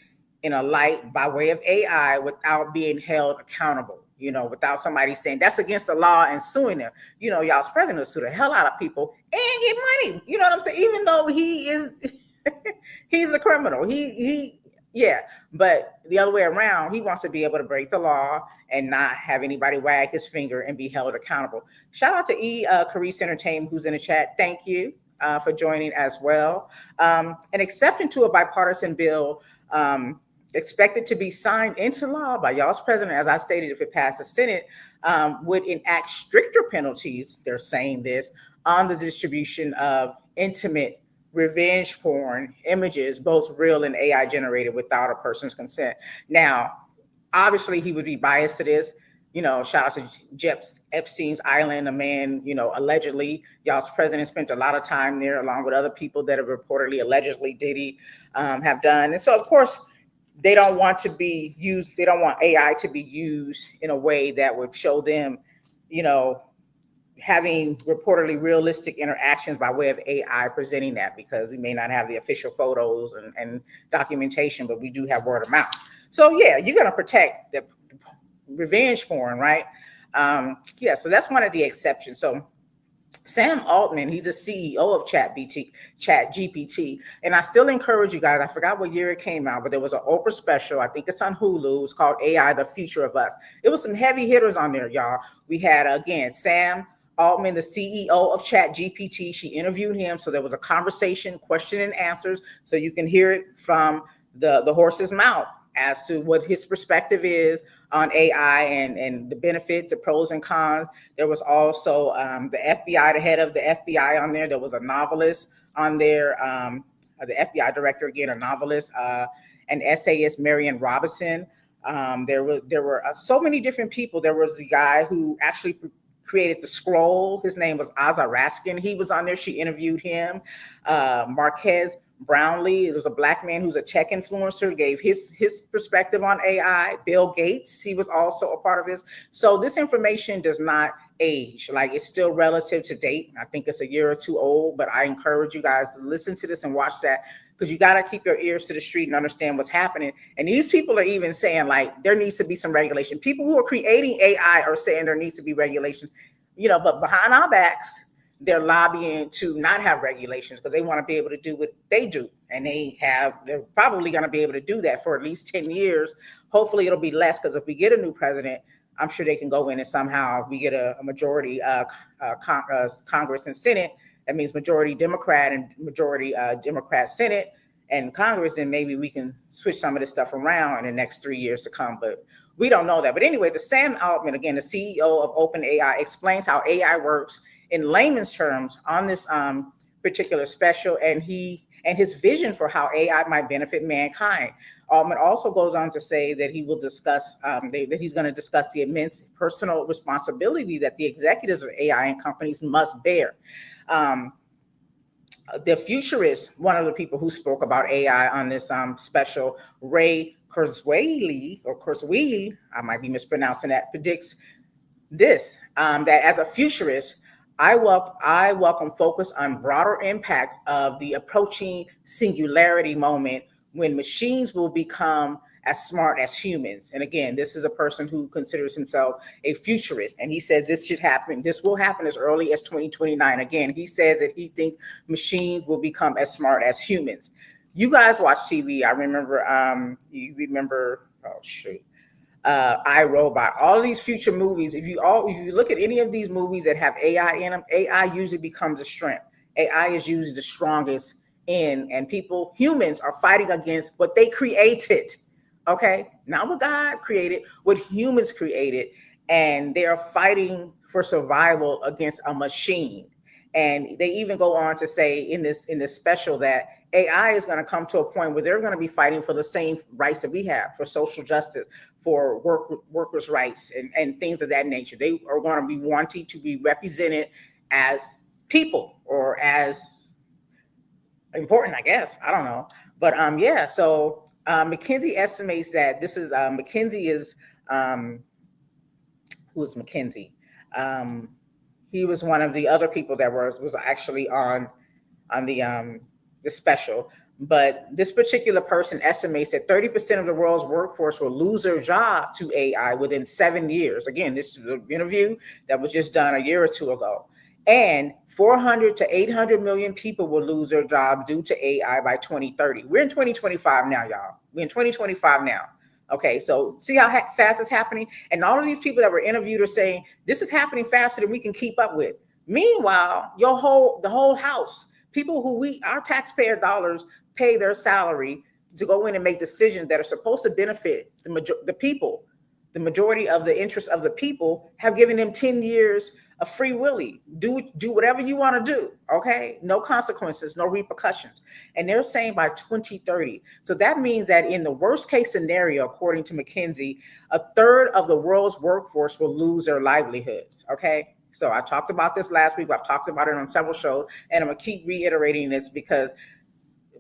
in a light by way of AI without being held accountable, without somebody saying that's against the law and suing them. Y'all's president will sue the hell out of people and get money. You know what I'm saying? Even though he is, he's a criminal. Yeah. But the other way around, he wants to be able to break the law and not have anybody wag his finger and be held accountable. Shout out to Carice Entertainment, who's in the chat. Thank you for joining as well. An exception to a bipartisan bill expected to be signed into law by y'all's president, as I stated, if it passed the Senate, would enact stricter penalties, they're saying this, on the distribution of intimate revenge porn images, both real and AI generated without a person's consent. Now, obviously he would be biased to this. Shout out to Epstein's Island, a man, allegedly, y'all's president spent a lot of time there along with other people that have reportedly allegedly Diddy have done. And so, of course, they don't want AI to be used in a way that would show them, having reportedly realistic interactions by way of AI presenting that, because we may not have the official photos and documentation, but we do have word of mouth. So yeah, you're going to protect the revenge porn, right? So that's one of the exceptions. So Sam Altman, he's a CEO of ChatGPT, and I still encourage you guys. I forgot what year it came out, but there was an Oprah special. I think it's on Hulu. It's called AI: The Future of Us. It was some heavy hitters on there, y'all. We had again Sam Altman, the CEO of ChatGPT. She interviewed him, so there was a conversation, question and answers, so you can hear it from the horse's mouth as to what his perspective is on AI and the benefits, the pros and cons. There was also the FBI, the head of the FBI on there. There was a novelist on there, the FBI director, again, a novelist, an essayist, Marian Robinson. There were so many different people. There was a guy who actually created the scroll. His name was Asa Raskin. He was on there. She interviewed him. Marquez Brownlee, there's a Black man who's a tech influencer, gave his perspective on AI. Bill Gates, he was also a part of this. So this information does not age. Like, it's still relative to date. I think it's a year or two old, but I encourage you guys to listen to this and watch that, because you got to keep your ears to the street and understand what's happening. And these people are even saying, like, there needs to be some regulation. People who are creating AI are saying there needs to be regulations, but behind our backs, they're lobbying to not have regulations because they want to be able to do what they do. And they're probably going to be able to do that for at least 10 years. Hopefully it'll be less, because if we get a new president, I'm sure they can go in and somehow, if we get a majority Congress and Senate, that means majority Democrat and majority Democrat Senate and Congress, and maybe we can switch some of this stuff around in the next 3 years to come. But we don't know that. But anyway, the Sam Altman, again, the CEO of OpenAI, explains how AI works in layman's terms on this particular special, and his vision for how AI might benefit mankind. Altman also goes on to say that he will discuss that he's going to discuss the immense personal responsibility that the executives of AI and companies must bear. The futurist, one of the people who spoke about AI on this special, Ray Kurzweil, I might be mispronouncing that, predicts this, that as a futurist, I welcome focus on broader impacts of the approaching singularity moment when machines will become as smart as humans. And again, this is a person who considers himself a futurist, and he says this will happen as early as 2029. Again, he says that he thinks machines will become as smart as humans. You guys watch TV. I remember, iRobot, all of these future movies. If you look at any of these movies that have AI in them, AI usually becomes a strength. AI is usually the strongest and humans are fighting against what they created. Okay, not what God created, what humans created, and they are fighting for survival against a machine. And they even go on to say in this special that AI is going to come to a point where they're going to be fighting for the same rights that we have, for social justice, for workers' rights, and things of that nature. They are going to be wanting to be represented as people, or as important, I guess. I don't know. But yeah, so McKinsey estimates that this is McKinsey is who is McKinsey? He was one of the other people that was actually on the special. But this particular person estimates that 30% of the world's workforce will lose their job to AI within 7 years. Again, this is an interview that was just done a year or two ago. And 400 to 800 million people will lose their job due to AI by 2030. We're in 2025 now, y'all. We're in 2025 now. Okay, so see how fast it's happening? And all of these people that were interviewed are saying this is happening faster than we can keep up with. Meanwhile, the whole house, people who our taxpayer dollars pay their salary to go in and make decisions that are supposed to benefit the people, the majority of the interests of the people, have given them 10 years of free willy. Do whatever you want to do, okay? No consequences, no repercussions. And they're saying by 2030. So that means that in the worst case scenario, according to McKinsey, a third of the world's workforce will lose their livelihoods, okay? So I talked about this last week. I've talked about it on several shows, and I'm going to keep reiterating this because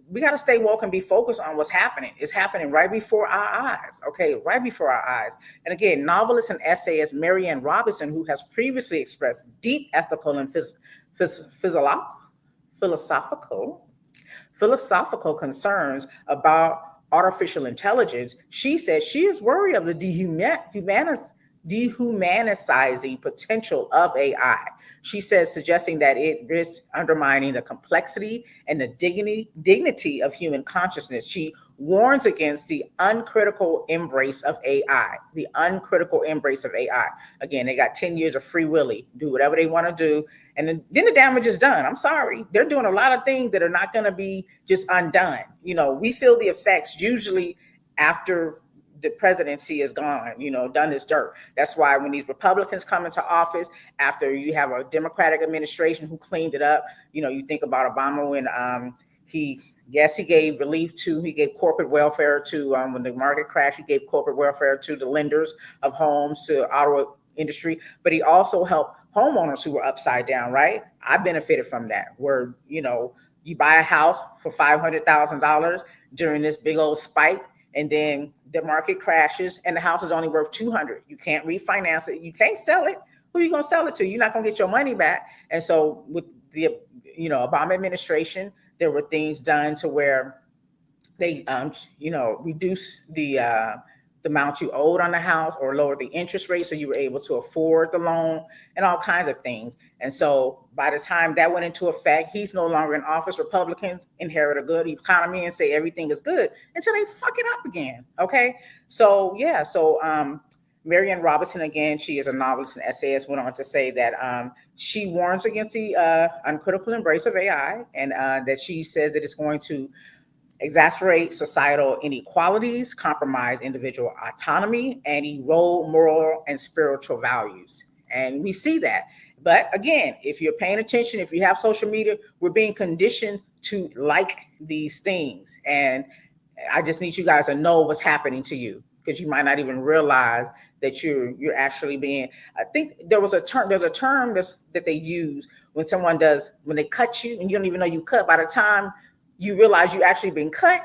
we got to stay woke and be focused on what's happening. It's happening right before our eyes, okay? Right before our eyes. And again, novelist and essayist Marianne Robinson, who has previously expressed deep ethical and philosophical concerns about artificial intelligence, she said she is worried of the dehumanizing potential of AI. She says, suggesting that it risks undermining the complexity and the dignity of human consciousness. She warns against the uncritical embrace of AI. The uncritical embrace of AI. Again, they got 10 years of free willy. Do whatever they want to do. And then the damage is done. I'm sorry. They're doing a lot of things that are not going to be just undone. We feel the effects usually after the presidency is gone, done this dirt. That's why when these Republicans come into office, after you have a Democratic administration who cleaned it up, you think about Obama when he gave he gave corporate welfare to, when the market crashed, he gave corporate welfare to the lenders of homes, to auto industry, but he also helped homeowners who were upside down, right? I benefited from that, where, you buy a house for $500,000 during this big old spike, and then the market crashes and the house is only worth 200. You can't refinance it. You can't sell it. Who are you going to sell it to? You're not going to get your money back. And so with the, Obama administration, there were things done to where they, reduce the the amount you owed on the house or lowered the interest rate so you were able to afford the loan and all kinds of things. And so by the time that went into effect, he's no longer in office. Republicans inherit a good economy and say everything is good until they fuck it up again. Okay. So yeah. So Marianne Robinson, again, she is a novelist and essayist, went on to say that she warns against the uncritical embrace of AI, and that she says that it's going to exacerbate societal inequalities, compromise individual autonomy, and erode moral and spiritual values. And we see that. But again, if you're paying attention, if you have social media, we're being conditioned to like these things. And I just need you guys to know what's happening to you, because you might not even realize that you're actually being. I think there's a term that they use when they cut you and you don't even know you cut. By the time you realize you actually been cut,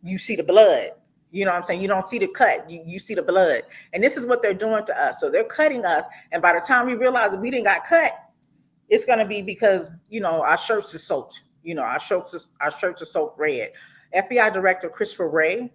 you see the blood. You know what I'm saying? You don't see the cut, you see the blood. And this is what they're doing to us. So they're cutting us, and by the time we realize that we didn't got cut, it's going to be because our shirts are soaked. Our shirts are soaked red. FBI Director Christopher Wray,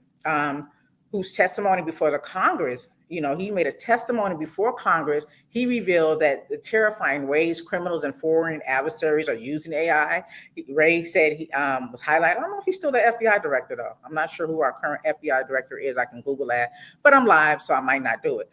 whose testimony before the Congress, he made a testimony before Congress. He revealed that the terrifying ways criminals and foreign adversaries are using AI. Ray said he was highlighted. I don't know if he's still the FBI director, though. I'm not sure who our current FBI director is. I can Google that, but I'm live, so I might not do it.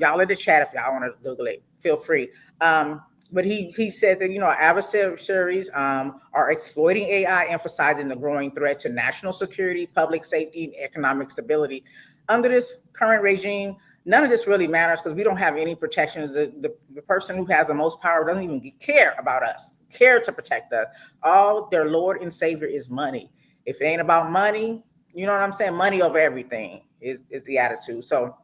Y'all in the chat, if y'all want to Google it, feel free. But he said that, adversaries are exploiting AI, emphasizing the growing threat to national security, public safety, and economic stability. Under this current regime, none of this really matters because we don't have any protections. The person who has the most power doesn't even care about us, care to protect us. All their Lord and Savior is money. If it ain't about money, you know what I'm saying? Money over everything is the attitude. So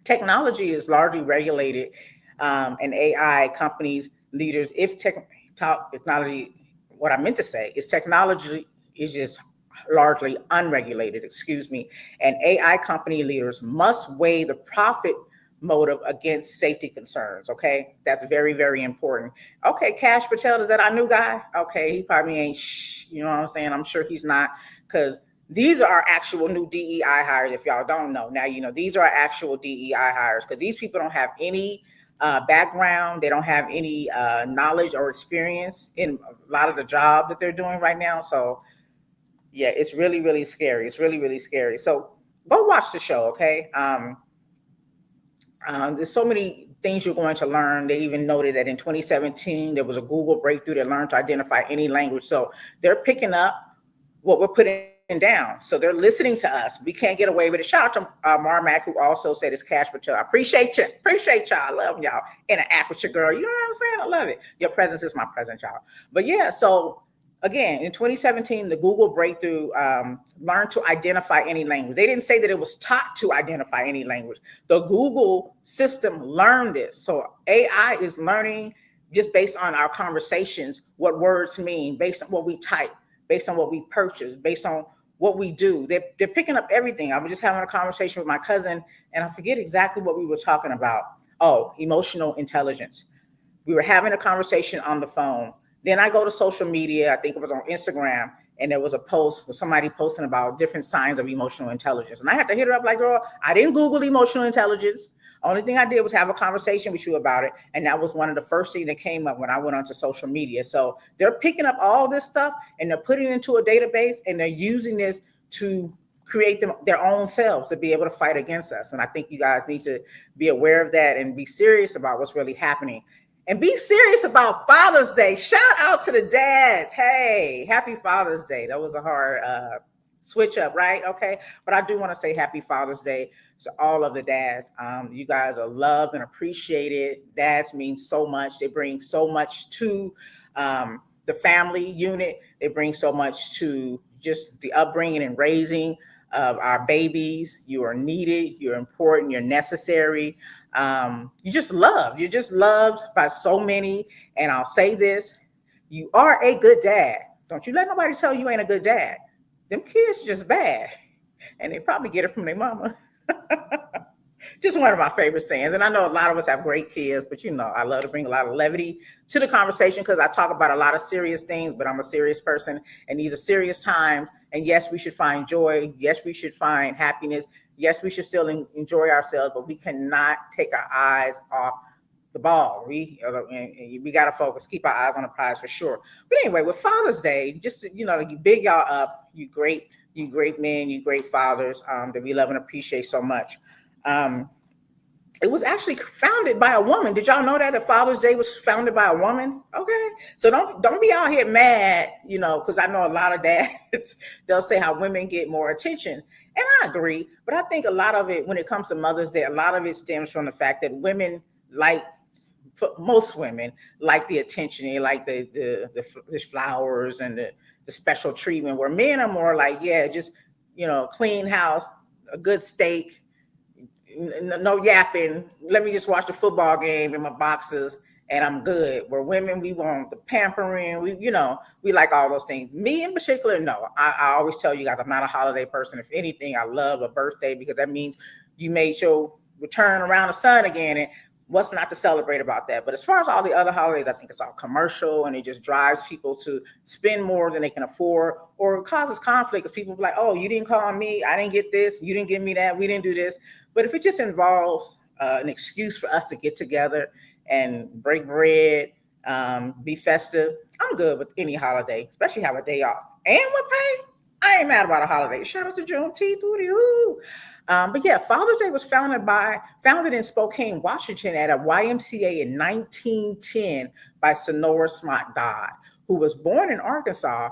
technology is largely regulated. And AI companies, leaders, technology, what I meant to say is technology is just largely unregulated, and AI company leaders must weigh the profit motive against safety concerns. Okay, that's very, very important. Okay, Cash Patel, is that our new guy? Okay, he probably ain't, you know what I'm saying? I'm sure he's not, because these are our actual new DEI hires. If y'all don't know, now these are our actual DEI hires, because these people don't have any background. They don't have any knowledge or experience in a lot of the job that they're doing right now. So yeah, it's really, really scary. It's really, really scary. So go watch the show, okay? There's so many things you're going to learn. They even noted that in 2017, there was a Google breakthrough that learned to identify any language. So they're picking up what we're putting down. So they're listening to us. We can't get away with it. Shout out to Marmac, who also said it's Cash Patel. I appreciate you. Appreciate y'all. I love y'all. Interact with your girl. You know what I'm saying? I love it. Your presence is my presence, y'all. But yeah, so again, in 2017, the Google breakthrough learned to identify any language. They didn't say that it was taught to identify any language. The Google system learned this. So AI is learning just based on our conversations, what words mean, based on what we type, based on what we purchase, based on what we do. They're picking up everything. I was just having a conversation with my cousin, and I forget exactly what we were talking about. Oh, emotional intelligence. We were having a conversation on the phone. Then I go to social media. I think it was on Instagram, and there was a post with somebody posting about different signs of emotional intelligence. And I had to hit her up like, girl, I didn't Google emotional intelligence. Only thing I did was have a conversation with you about it. And that was one of the first things that came up when I went onto social media. So they're picking up all this stuff and they're putting it into a database, and they're using this to create their own selves to be able to fight against us. And I think you guys need to be aware of that and be serious about what's really happening. And be serious about Father's Day. Shout out to the dads. Hey, happy Father's Day. That was a hard switch up, right? Okay. But I do want to say happy Father's Day to all of the dads. You guys are loved and appreciated. Dads mean so much. They bring so much to the family unit. They bring so much to just the upbringing and raising of our babies. You are needed. You're important. You're necessary. You're just loved by so many. And I'll say this, you are a good dad. Don't you let nobody tell you ain't a good dad. Them kids just bad, and they probably get it from their mama. Just one of my favorite sayings. And I know a lot of us have great kids, but I love to bring a lot of levity to the conversation because I talk about a lot of serious things, but I'm a serious person, and these are serious times. And yes, we should find joy. Yes, we should find happiness. Yes, we should still enjoy ourselves, but we cannot take our eyes off the ball. We got to focus, keep our eyes on the prize for sure. But anyway, with Father's Day, just to big y'all up, you great men, you great fathers that we love and appreciate so much. Um, it was actually founded by a woman. Did y'all know that the Father's Day was founded by a woman? Okay, so don't be out here mad, because I know a lot of dads they'll say how women get more attention, and I agree. But I think a lot of it, when it comes to Mother's Day, a lot of it stems from the fact that women like for most women like the attention, they like the flowers and the special treatment. Where men are more like, yeah, just clean house, a good steak, no yapping. Let me just watch the football game in my boxes and I'm good. Where women, we want the pampering. We like all those things. Me in particular, no. I always tell you guys, I'm not a holiday person. If anything, I love a birthday because that means you made your return around the sun again. And what's not to celebrate about that? But as far as all the other holidays, I think it's all commercial and it just drives people to spend more than they can afford, or it causes conflict because people be like, oh, you didn't call me, I didn't get this, you didn't give me that, we didn't do this. But if it just involves an excuse for us to get together and break bread, be festive, I'm good with any holiday, especially have a day off and with pay. I ain't mad about a holiday. Shout out to Juneteenth, hoo. But yeah, Father's Day was founded in Spokane, Washington, at a YMCA in 1910 by Sonora Smart Dodd, who was born in Arkansas.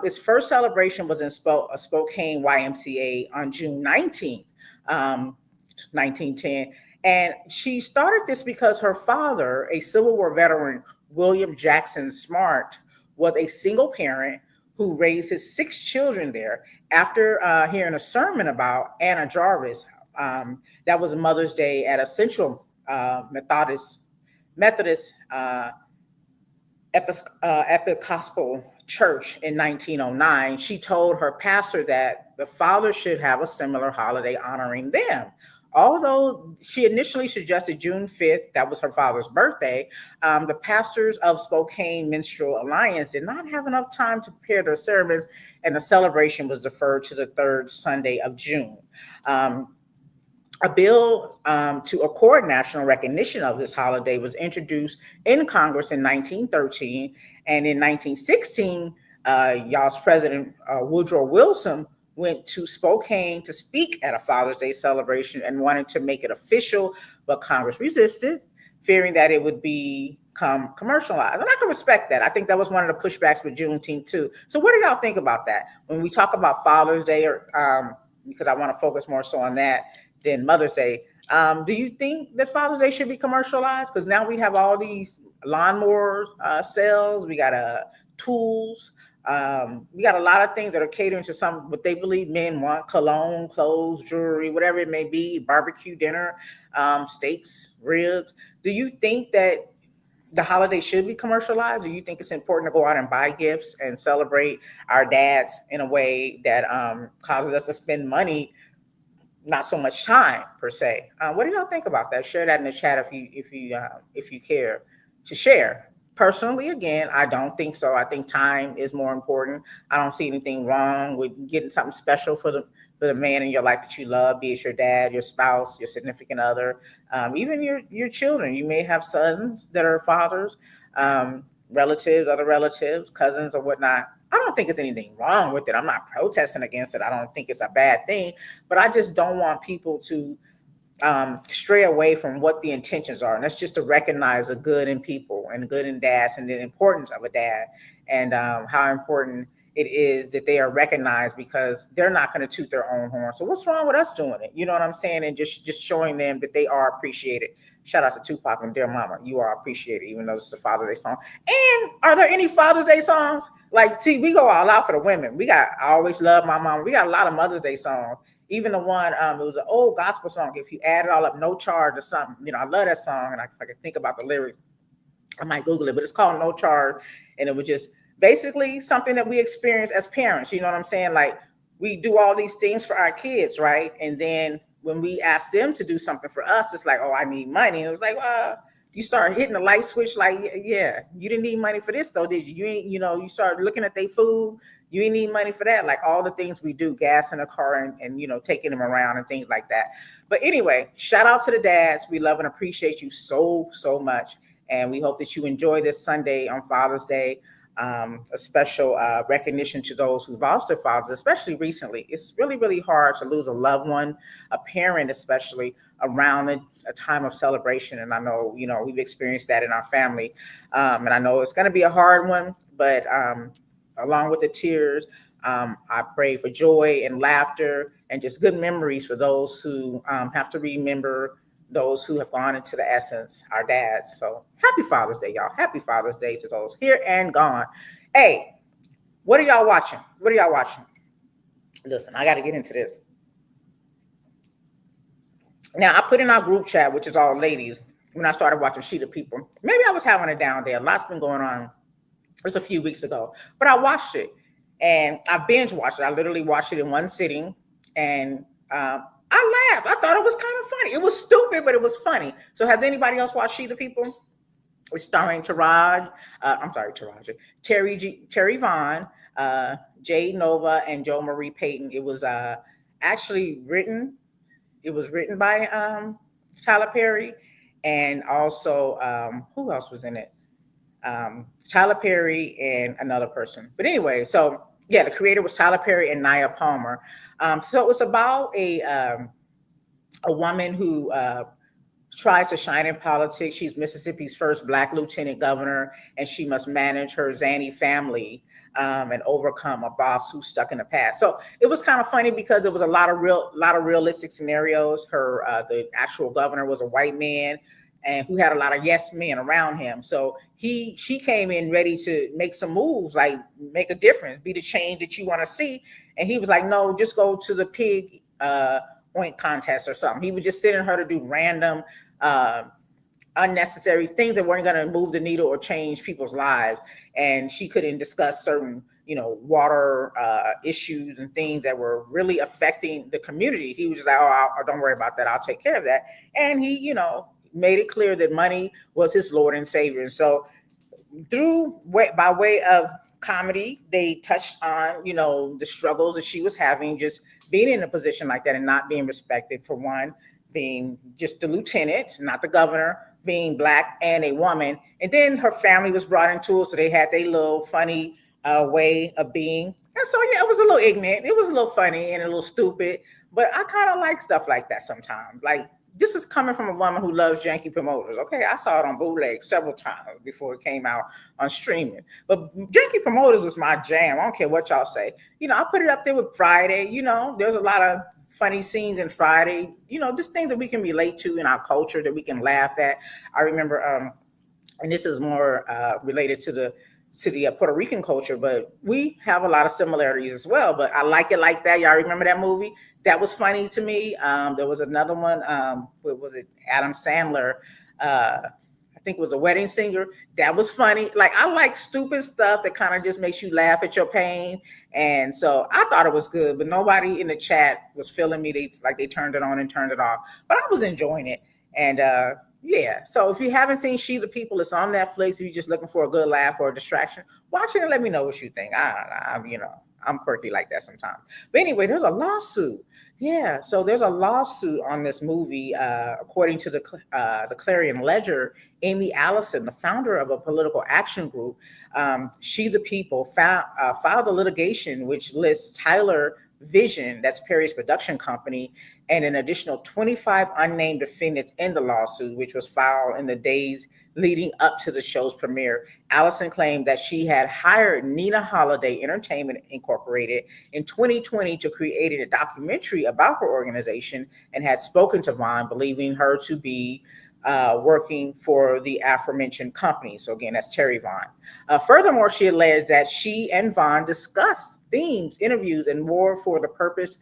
Its first celebration was in Spokane YMCA on June 19th, 1910. And she started this because her father, a Civil War veteran, William Jackson Smart, was a single parent who raised his 6 children there. After hearing a sermon about Anna Jarvis, that was Mother's Day at a Central Methodist Episcopal Church in 1909, she told her pastor that the father should have a similar holiday honoring them. Although she initially suggested June 5th, that was her father's birthday, the pastors of Spokane Minstrel Alliance did not have enough time to prepare their sermons, and the celebration was deferred to the third Sunday of June. A bill to accord national recognition of this holiday was introduced in Congress in 1913, and in 1916, y'all's President Woodrow Wilson went to Spokane to speak at a Father's Day celebration and wanted to make it official, but Congress resisted, fearing that it would become commercialized. And I can respect that. I think that was one of the pushbacks with Juneteenth too. So what do y'all think about that? When we talk about Father's Day, or because I want to focus more so on that than Mother's Day, do you think that Father's Day should be commercialized? Because now we have all these lawnmower sales, we got tools, we got a lot of things that are catering to some what they believe men want: cologne, clothes, jewelry, whatever it may be, barbecue dinner, steaks, ribs. Do you think that the holiday should be commercialized? Do you think it's important to go out and buy gifts and celebrate our dads in a way that causes us to spend money, not so much time per se? What do y'all think about that? Share that in the chat if you care to share. Personally, again, I don't think so. I think time is more important. I don't see anything wrong with getting something special for the man in your life that you love, be it your dad, your spouse, your significant other, even your children. You may have sons that are fathers, relatives, other relatives, cousins, or whatnot. I don't think it's anything wrong with it. I'm not protesting against it. I don't think it's a bad thing, but I just don't want people to stray away from what the intentions are. And that's just to recognize the good in people and good in dads and the importance of a dad, and how important it is that they are recognized, because they're not going to toot their own horn. So what's wrong with us doing it? You know what I'm saying? And just showing them that they are appreciated. Shout out to Tupac and Dear Mama. You are appreciated, even though it's a Father's Day song. And are there any Father's Day songs? Like, see, we go all out for the women. I Always Love My Mama. We got a lot of Mother's Day songs. Even the one, it was an old gospel song. If you add it all up, No Charge or something. I love that song, and if I can think about the lyrics, I might Google it, but it's called No Charge. And it was just basically something that we experience as parents. You know what I'm saying? Like, we do all these things for our kids, right? And then when we ask them to do something for us, it's like, oh, I need money. And it was like, well, you start hitting the light switch, like, yeah, you didn't need money for this though, did you? You ain't, you start looking at their food. You ain't need money for that. Like all the things we do, gas in a car and taking them around and things like that. But anyway, shout out to the dads. We love and appreciate you so, so much. And we hope that you enjoy this Sunday on Father's Day. A special recognition to those who lost their fathers, especially recently. It's really, really hard to lose a loved one, a parent, especially around a time of celebration. And I know, we've experienced that in our family. And I know it's going to be a hard one, but along with the tears, I pray for joy and laughter and just good memories for those who have to remember those who have gone into the essence, our dads. So happy Father's Day, y'all. Happy Father's Day to those here and gone. Hey, what are y'all watching? What are y'all watching? Listen, I got to get into this. Now, I put in our group chat, which is all ladies, when I started watching She the People. Maybe I was having a down day. A lot's been going on. It was a few weeks ago, but I watched it and I binge watched it. I literally watched it in one sitting, and I laughed. I thought it was kind of funny. It was stupid, but it was funny. So has anybody else watched She the People? It's starring Terry Vaughn, Jade Nova, and Joe Marie Payton. It was actually written. It was written by Tyler Perry, and also who else was in it? Tyler Perry and another person. But anyway, so yeah, the creator was Tyler Perry and Nia Palmer. So it was about a woman who tries to shine in politics. She's Mississippi's first Black lieutenant governor, and she must manage her zany family and overcome a boss who's stuck in the past. So it was kind of funny because there was a lot of realistic scenarios. The actual governor was a white man and who had a lot of yes men around him. So she came in ready to make some moves, like make a difference, be the change that you want to see. And he was like, no, just go to the pig oink contest or something. He was just sending her to do random unnecessary things that weren't going to move the needle or change people's lives. And she couldn't discuss certain, water issues and things that were really affecting the community. He was just like, oh, don't worry about that. I'll take care of that. And he, made it clear that money was his Lord and Savior. And so by way of comedy, they touched on, the struggles that she was having, just being in a position like that and not being respected, for one, being just the lieutenant, not the governor, being Black and a woman. And then her family was brought into it. So they had their little funny way of being. And so, yeah, it was a little ignorant. It was a little funny and a little stupid. But I kind of like stuff like that sometimes. Like, this is coming from a woman who loves janky promoters. Okay, I saw it on bootleg several times before it came out on streaming. But janky promoters was my jam. I don't care what y'all say. I put it up there with Friday. There's a lot of funny scenes in Friday. Just things that we can relate to in our culture that we can laugh at. I remember, and this is more related to the Puerto Rican culture, but we have a lot of similarities as well. But I like it like that. Y'all remember that movie? That was funny to me. There was another one. What was it? Adam Sandler. I think it was A Wedding Singer. That was funny. Like, I like stupid stuff that kind of just makes you laugh at your pain. And so I thought it was good, but nobody in the chat was feeling me. They turned it on and turned it off. But I was enjoying it. And yeah, so if you haven't seen She the People, it's on Netflix. If you're just looking for a good laugh or a distraction, watch it and let me know what you think. I'm quirky like that sometimes. But anyway, there's a lawsuit. Yeah, so there's a lawsuit on this movie. According to the Clarion Ledger, Amy Allison, the founder of a political action group, She the People, filed a litigation which lists Tyler Vision, that's Perry's production company, and an additional 25 unnamed defendants in the lawsuit, which was filed in the days leading up to the show's premiere. Allison claimed that she had hired Nina Holiday Entertainment Incorporated in 2020 to create a documentary about her organization and had spoken to Vaughn, believing her to be working for the aforementioned company. So again, that's Terry Vaughn. Furthermore, she alleged that she and Vaughn discussed themes, interviews, and more for the purpose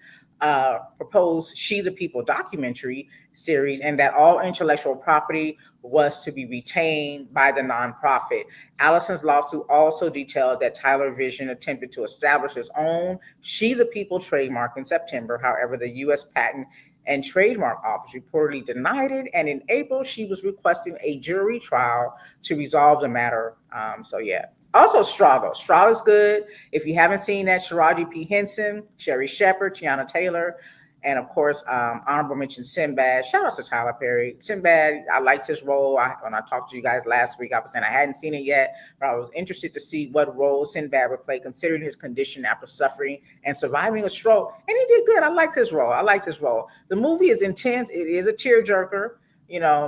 proposed She the People documentary series, and that all intellectual property was to be retained by the nonprofit. Allison's lawsuit also detailed that Tyler Vision attempted to establish its own She the People trademark in September. However, the U.S. Patent and Trademark Office reportedly denied it. And in April, she was requesting a jury trial to resolve the matter. So yeah. Also, Straw though. Straw is good. If you haven't seen that, Sharaji P. Henson, Sherry Shepard, Tiana Taylor, and of course, honorable mention Sinbad. Shout out to Tyler Perry. Sinbad, I liked his role. When I talked to you guys last week, I was saying I hadn't seen it yet, but I was interested to see what role Sinbad would play, considering his condition after suffering and surviving a stroke. And he did good. I liked his role. The movie is intense. It is a tearjerker.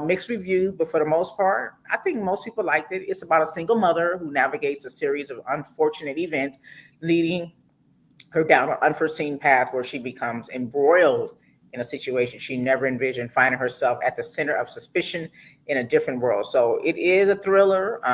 Mixed reviews, but for the most part, I think most people liked it. It's about a single mother who navigates a series of unfortunate events, leading her down an unforeseen path where she becomes embroiled in a situation she never envisioned, finding herself at the center of suspicion in a different world. So it is a thriller,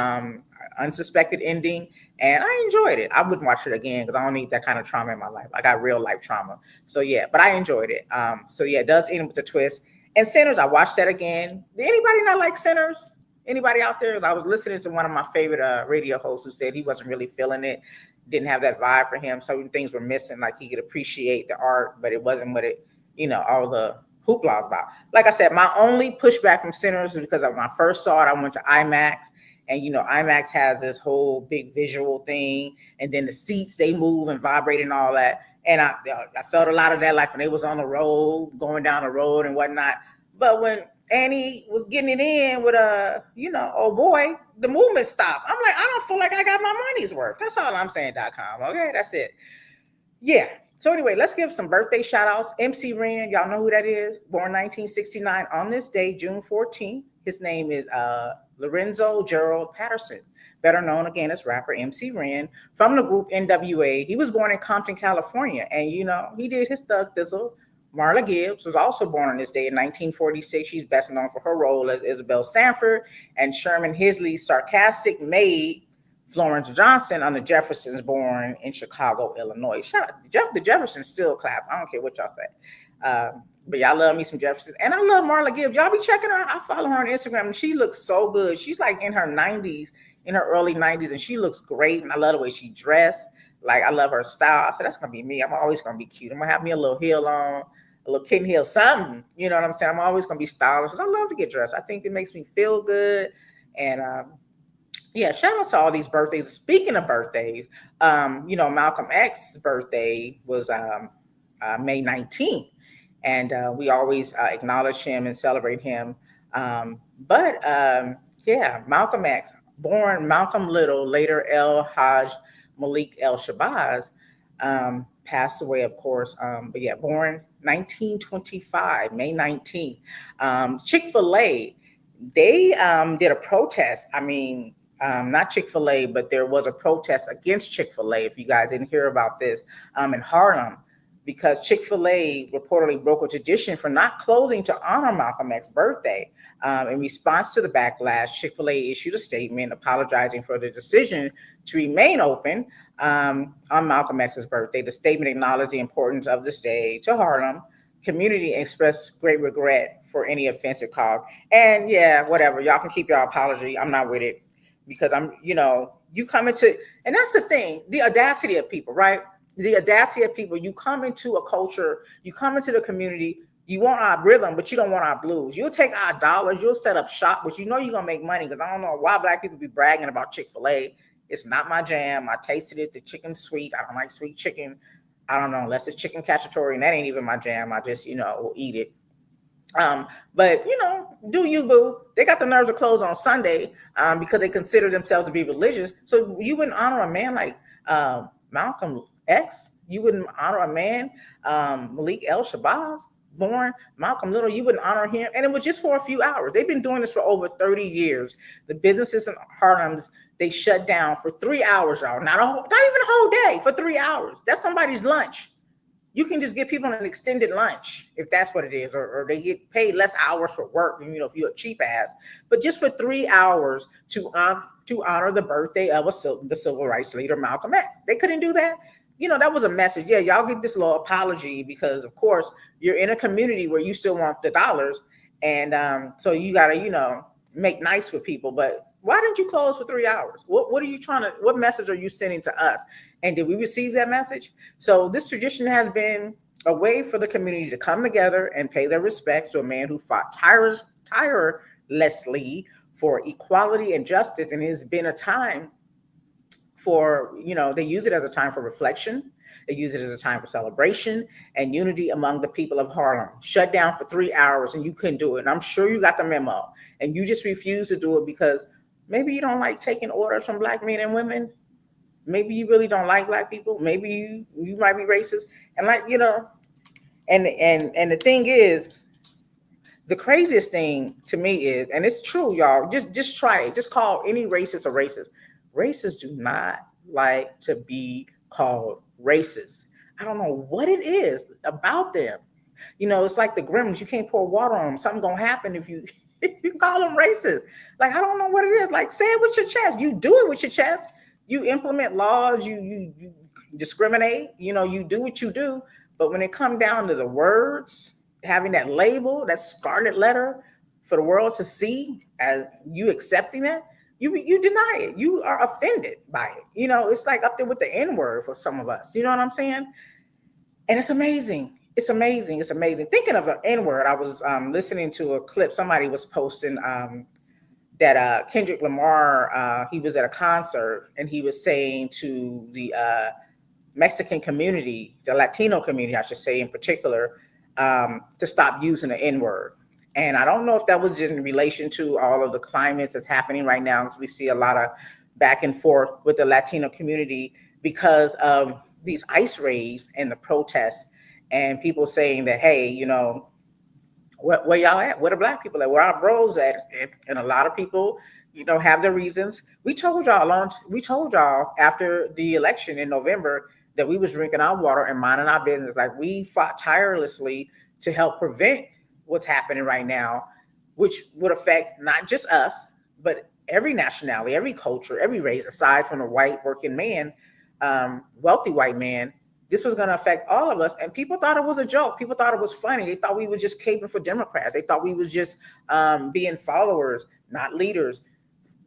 unsuspected ending, and I enjoyed it. I wouldn't watch it again because I don't need that kind of trauma in my life. I got real life trauma. So yeah, but I enjoyed it. So yeah, it does end with a twist. And Sinners, I watched that again. Did anybody not like Sinners? Anybody out there? I was listening to one of my favorite radio hosts who said he wasn't really feeling it, didn't have that vibe for him. Certain things were missing, like he could appreciate the art, but it wasn't what it, all the hoopla was about. Like I said, my only pushback from Sinners is because when I first saw it, I went to IMAX, and IMAX has this whole big visual thing, and then the seats, they move and vibrate and all that. And I felt a lot of that, like when they was on the road, going down the road and whatnot. But when Annie was getting it in with oh boy, the movement stopped. I'm like, I don't feel like I got my money's worth. That's all I'm saying.com. Okay, that's it. Yeah. So anyway, let's give some birthday shout outs. MC Ren, y'all know who that is. Born 1969 on this day, June 14th. His name is Lorenzo Gerald Patterson, better known again as rapper MC Ren, from the group NWA. He was born in Compton, California, and he did his Thug Thizzle. Marla Gibbs was also born on this day in 1946. She's best known for her role as Isabel Sanford and Sherman Hisley's sarcastic maid, Florence Johnson, on the Jeffersons, born in Chicago, Illinois. Shout out, the Jeffersons still clap. I don't care what y'all say. But y'all love me some Jeffersons. And I love Marla Gibbs. Y'all be checking her out. I follow her on Instagram, and she looks so good. She's like in her 90s, in her early 90s, and she looks great. And I love the way she dressed. Like, I love her style. I said, that's going to be me. I'm always going to be cute. I'm going to have me a little heel on, a little kitten heel, something. You know what I'm saying? I'm always going to be stylish. I love to get dressed. I think it makes me feel good. And, yeah, shout out to all these birthdays. Speaking of birthdays, Malcolm X's birthday was May 19th. And we always acknowledge him and celebrate him. Yeah, Malcolm X, born Malcolm Little, later El Haj Malik El Shabazz, passed away, of course. But yeah, born 1925, May 19th. Chick-fil-A, they did a protest. I mean, not Chick-fil-A, but there was a protest against Chick-fil-A, if you guys didn't hear about this, in Harlem, because Chick-fil-A reportedly broke a tradition for not closing to honor Malcolm X's birthday. In response to the backlash, Chick-fil-A issued a statement apologizing for the decision to remain open on Malcolm X's birthday. The statement acknowledged the importance of this day to Harlem community and expressed great regret for any offense it caused. And yeah, whatever. Y'all can keep your apology. I'm not with it because you come into, and that's the thing, the audacity of people, right? The audacity of people. You come into a culture, you come into the community, you want our rhythm, but you don't want our blues. You'll take our dollars, you'll set up shop, but you're going to make money, because I don't know why black people be bragging about Chick-fil-A. It's not my jam. I tasted it. The chicken's sweet. I don't like sweet chicken. I don't know, unless it's chicken cacciatore, and that ain't even my jam. I just, will eat it. But do you, boo? They got the nerves to close on Sunday because they consider themselves to be religious. So you wouldn't honor a man like Malcolm X? You wouldn't honor a man, Malik El Shabazz, born Malcolm Little? You wouldn't honor him? And it was just for a few hours. They've been doing this for over 30 years. The businesses in Harlem, they shut down for 3 hours, y'all. Not even a whole day, for 3 hours. That's somebody's lunch. You can just give people an extended lunch if that's what it is, or they get paid less hours for work, if you're a cheap ass. But just for 3 hours to honor the birthday of the civil rights leader, Malcolm X. They couldn't do that. That was a message. Yeah, y'all get this little apology because, of course, you're in a community where you still want the dollars. And so you got to, make nice with people. But why didn't you close for 3 hours? What are you what message are you sending to us? And did we receive that message? So this tradition has been a way for the community to come together and pay their respects to a man who fought tirelessly for equality and justice. And it has been a time for, they use it as a time for reflection. They use it as a time for celebration and unity among the people of Harlem. Shut down for 3 hours and you couldn't do it. And I'm sure you got the memo and you just refuse to do it because maybe you don't like taking orders from black men and women. Maybe you really don't like black people. Maybe you might be racist. And and the thing is, the craziest thing to me is, and it's true, y'all, just try it. Just call any racist a racist. Racists do not like to be called racist. I don't know what it is about them. It's like the gremlins. You can't pour water on them. Something's gonna happen if you if you call them racist. Like, I don't know what it is. Like, say it with your chest. You do it with your chest. You implement laws. You discriminate. You do what you do. But when it comes down to the words, having that label, that scarlet letter for the world to see as you accepting it, you deny it. You are offended by it. It's like up there with the N word for some of us. You know what I'm saying? And it's amazing. It's amazing. It's amazing. Thinking of an N word, I was listening to a clip. Somebody was posting that Kendrick Lamar, he was at a concert and he was saying to the Mexican community, the Latino community, I should say in particular, to stop using the N word. And I don't know if that was in relation to all of the climates that's happening right now, because we see a lot of back and forth with the Latino community because of these ICE raids and the protests and people saying that, hey, where y'all at? Where the black people at? Where our bros at? And a lot of people, have their reasons. We told y'all after the election in November that we was drinking our water and minding our business. Like, we fought tirelessly to help prevent what's happening right now, which would affect not just us, but every nationality, every culture, every race, aside from the white working man, wealthy white man. This was going to affect all of us. And people thought it was a joke. People thought it was funny. They thought we were just caping for Democrats. They thought we was just being followers, not leaders.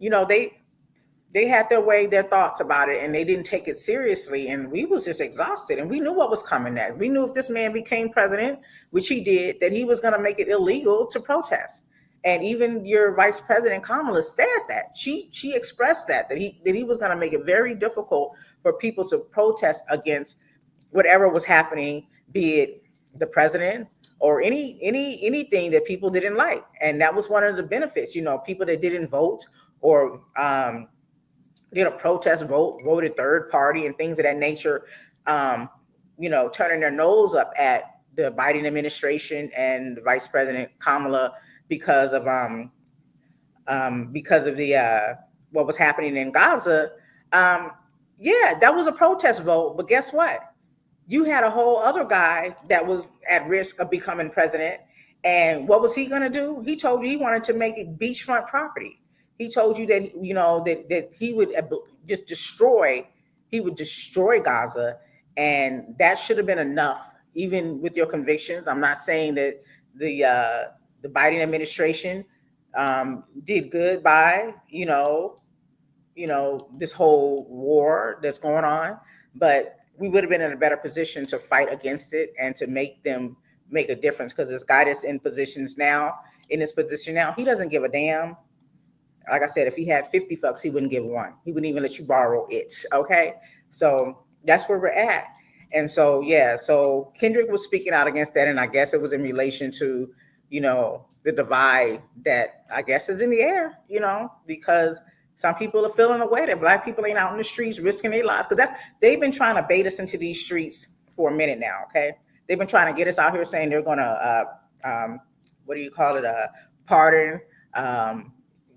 They had their thoughts about it, and they didn't take it seriously. And we was just exhausted, and we knew what was coming next. We knew if this man became president, which he did, that he was going to make it illegal to protest. And even your vice president Kamala said that she expressed that he was going to make it very difficult for people to protest against whatever was happening, be it the president or anything that people didn't like. And that was one of the benefits. People that didn't vote or did a protest vote, voted third party and things of that nature, turning their nose up at the Biden administration and Vice President Kamala because of the what was happening in Gaza. Yeah, that was a protest vote, but guess what? You had a whole other guy that was at risk of becoming president. And what was he going to do? He told you he wanted to make it beachfront property. He told you that, that he would just destroy Gaza. And that should have been enough, even with your convictions. I'm not saying that the Biden administration did good by, this whole war that's going on, but we would have been in a better position to fight against it and to make them make a difference. Because this guy that's in this position now, he doesn't give a damn. Like I said, if he had 50 bucks, he wouldn't give one. He wouldn't even let you borrow it. Okay. So that's where we're at. And so, yeah, so Kendrick was speaking out against that. And I guess it was in relation to, the divide that I guess is in the air, because some people are feeling the way that black people ain't out in the streets risking their lives. Because they've been trying to bait us into these streets for a minute now, okay? They've been trying to get us out here saying they're going to, pardon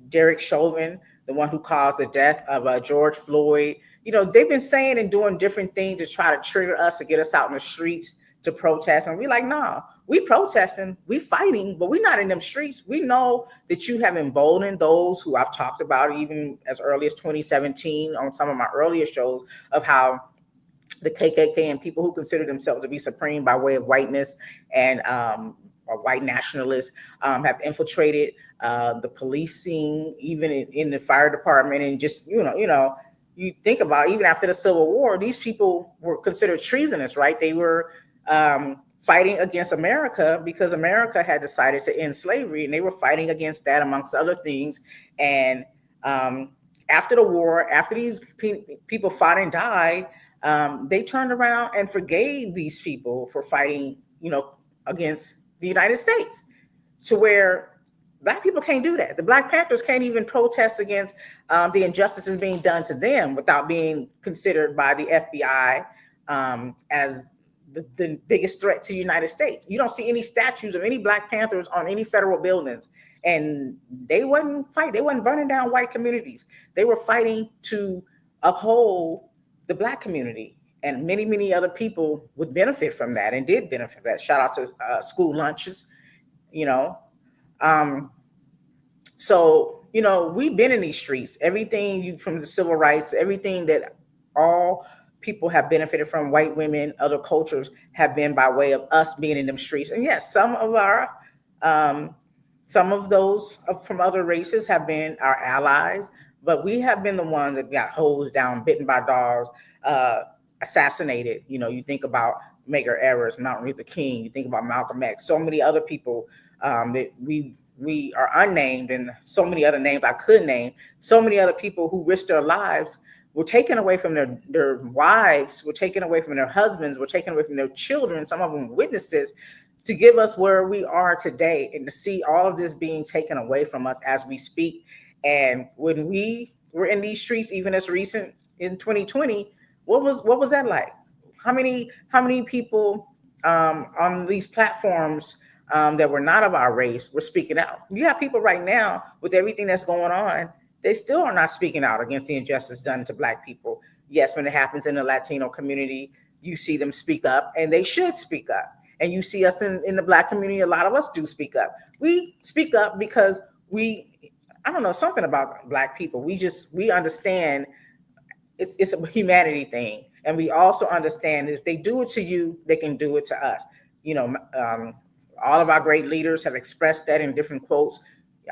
Derek Chauvin, the one who caused the death of George Floyd. They've been saying and doing different things to try to trigger us to get us out in the streets to protest. And we're like, nah, we protesting, we fighting, but we're not in them streets. We know that you have emboldened those who I've talked about even as early as 2017 on some of my earlier shows of how the KKK and people who consider themselves to be supreme by way of whiteness and or white nationalists have infiltrated the policing, even in the fire department, and just you think about even after the Civil War, these people were considered treasonous, right? They were fighting against America because America had decided to end slavery, and they were fighting against that amongst other things. And um, after the war, after these people fought and died, they turned around and forgave these people for fighting, against the United States, to where Black people can't do that. The Black Panthers can't even protest against the injustices being done to them without being considered by the FBI as the biggest threat to the United States. You don't see any statues of any Black Panthers on any federal buildings. And they wasn't fighting. They wasn't burning down white communities. They were fighting to uphold the Black community. And many, many other people would benefit from that and did benefit from that. Shout out to school lunches, you know. Um, so, we've been in these streets. Everything from the civil rights, everything that all people have benefited from, white women, other cultures, have been by way of us being in them streets. And yes, um, some of those from other races have been our allies, but we have been the ones that got hosed down, bitten by dogs, uh, assassinated. You think about Medgar Evers, Martin Luther King. You think about Malcolm X. So many other people that we are unnamed, and so many other names I could name. So many other people who risked their lives were taken away from their wives, were taken away from their husbands, were taken away from their children. Some of them witnesses to give us where we are today, and to see all of this being taken away from us as we speak. And when we were in these streets, even as recent in 2020, what was that like? How many people on these platforms that were not of our race were speaking out? You have people right now with everything that's going on, they still are not speaking out against the injustice done to Black people. Yes, when it happens in the Latino community, you see them speak up, and they should speak up. And you see us in the Black community, a lot of us do speak up. We speak up because I don't know, something about Black people. We understand it's a humanity thing. And we also understand that if they do it to you, they can do it to us. You know, all of our great leaders have expressed that in different quotes.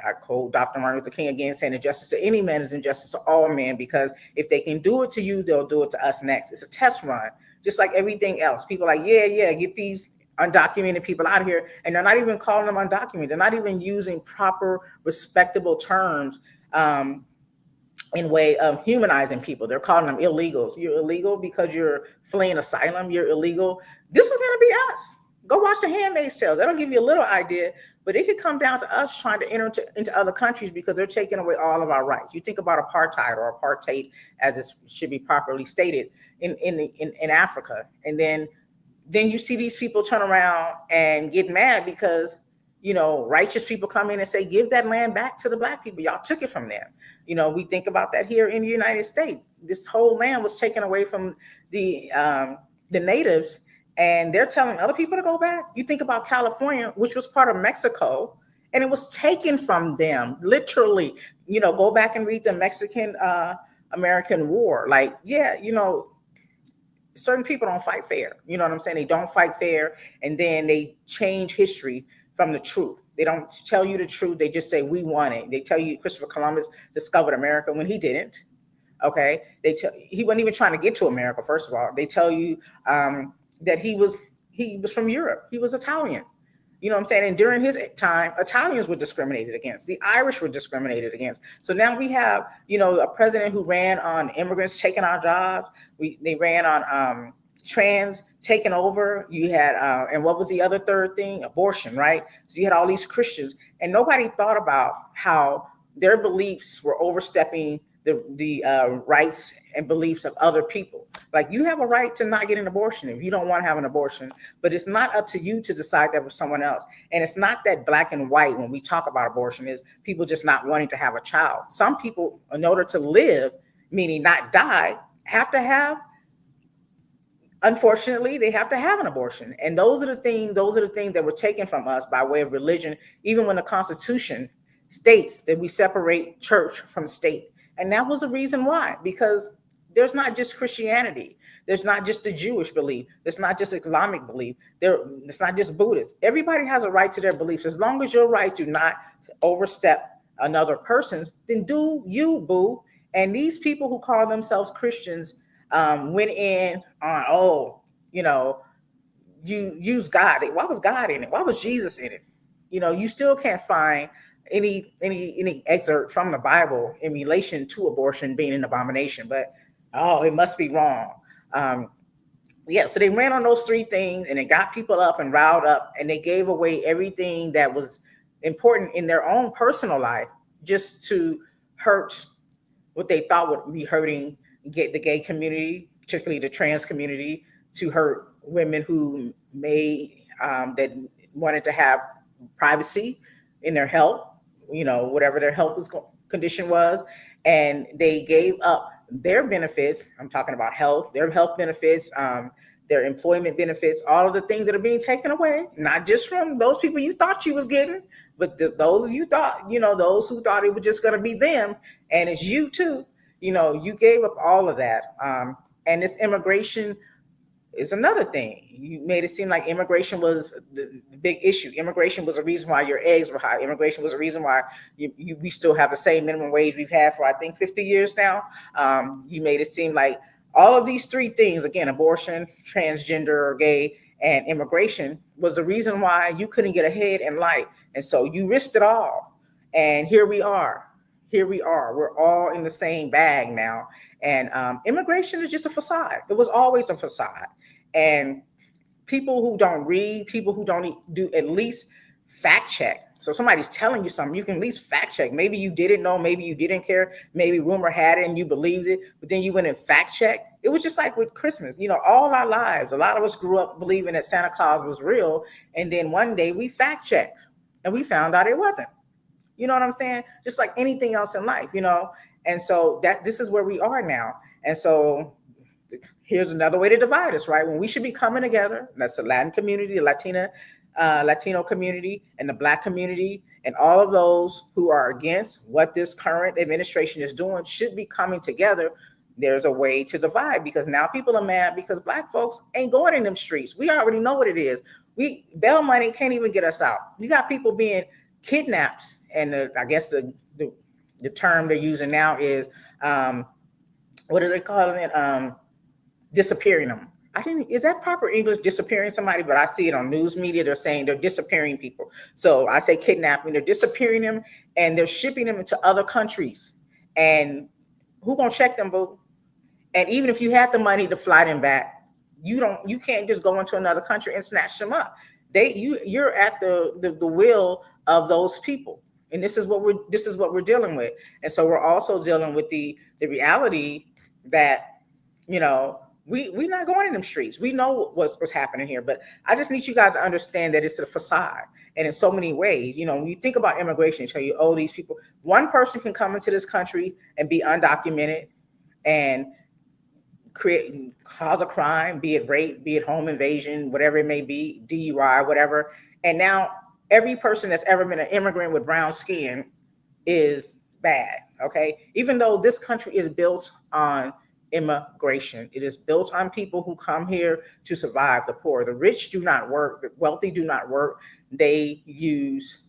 I quote Dr. Martin Luther King again, saying injustice to any man is injustice to all men, because if they can do it to you, they'll do it to us next. It's a test run, just like everything else. People are like, yeah, get these undocumented people out of here. And they're not even calling them undocumented. They're not even using proper, respectable terms in way of humanizing people. They're calling them illegals. You're illegal because you're fleeing asylum. You're illegal. This is going to be us. Go watch The Handmaid's Tale. That'll give you a little idea, but it could come down to us trying to enter into other countries because they're taking away all of our rights. You think about apartheid, or apartheid, as it should be properly stated, in Africa, and then you see these people turn around and get mad because righteous people come in and say, give that land back to the Black people. Y'all took it from them. We think about that here in the United States. This whole land was taken away from the natives, and they're telling other people to go back. You think about California, which was part of Mexico, and it was taken from them, literally. Go back and read the Mexican American War. Like, yeah, certain people don't fight fair. You know what I'm saying? They don't fight fair, and then they change history from the truth. They don't tell you the truth. They just say, we won it. They tell you Christopher Columbus discovered America when he didn't. Okay. He wasn't even trying to get to America. First of all, they tell you that he was from Europe. He was Italian. You know what I'm saying? And during his time, Italians were discriminated against. The Irish were discriminated against. So now we have, a president who ran on immigrants taking our jobs. They ran on trans taking over. You had, and what was the other third thing? Abortion, right? So you had all these Christians, and nobody thought about how their beliefs were overstepping the rights and beliefs of other people. Like, you have a right to not get an abortion if you don't want to have an abortion, but it's not up to you to decide that for someone else. And it's not that black and white when we talk about abortion is people just not wanting to have a child. Some people, in order to live, meaning not die, have to have, unfortunately, they have to have an abortion. And those are the things that were taken from us by way of religion, even when the Constitution states that we separate church from state. And that was the reason why, because there's not just Christianity. There's not just the Jewish belief. There's not just Islamic belief. It's not just Buddhist. Everybody has a right to their beliefs. As long as your rights do not overstep another person's, then do you, boo. And these people who call themselves Christians went in on, you use God. Why was God in it? Why was Jesus in it? You still can't find any excerpt from the Bible in relation to abortion being an abomination. But oh, it must be wrong. Um, yeah, so they ran on those three things, and it got people up and riled up, and they gave away everything that was important in their own personal life just to hurt what they thought would be hurting the gay community, particularly the trans community, to hurt women who may that wanted to have privacy in their health, whatever their condition was, and they gave up their benefits. I'm talking about health, their health benefits, their employment benefits, all of the things that are being taken away, not just from those people you thought you was getting, but those you thought, those who thought it was just going to be them, and it's you too. You gave up all of that, and this immigration is another thing. You made it seem like immigration was the big issue. Immigration was a reason why your eggs were high. Immigration was a reason why we still have the same minimum wage we've had for, I think, 50 years now. You made it seem like all of these three things, again, abortion, transgender or gay, and immigration, was the reason why you couldn't get ahead in life. And so you risked it all. And here we are. Here we are. We're all in the same bag now. And immigration is just a facade. It was always a facade. And people who don't read, people who don't do at least fact check. So somebody's telling you something, you can at least fact check. Maybe you didn't know, maybe you didn't care, maybe rumor had it and you believed it, but then you went and fact checked. It was just like with Christmas, all our lives, a lot of us grew up believing that Santa Claus was real. And then one day we fact checked and we found out it wasn't. You know what I'm saying? Just like anything else in life, And so this is where we are now. And so here's another way to divide us, right? When we should be coming together, that's the Latin community, the Latino community, and the Black community, and all of those who are against what this current administration is doing should be coming together. There's a way to divide, because now people are mad because Black folks ain't going in them streets. We already know what it is. Bail money can't even get us out. You got people being kidnapped, and I guess the term they're using now is what are they calling it? Disappearing them. Is that proper English, disappearing somebody? But I see it on news media. They're saying they're disappearing people. So I say kidnapping. They're disappearing them, and they're shipping them into other countries. And who gonna check them, boo? And even if you had the money to fly them back, you can't just go into another country and snatch them up. You're at the will of those people. And this is what we're dealing with. And so we're also dealing with the reality that, we're not going in them streets. We know what's happening here, but I just need you guys to understand that it's a facade, and in so many ways. When you think about immigration, tell you, these people, one person can come into this country and be undocumented and cause a crime, be it rape, be it home invasion, whatever it may be, DUI, whatever. And now every person that's ever been an immigrant with brown skin is bad. Okay, even though this country is built on immigration. It is built on people who come here to survive. The poor, the rich do not work. The wealthy do not work. They use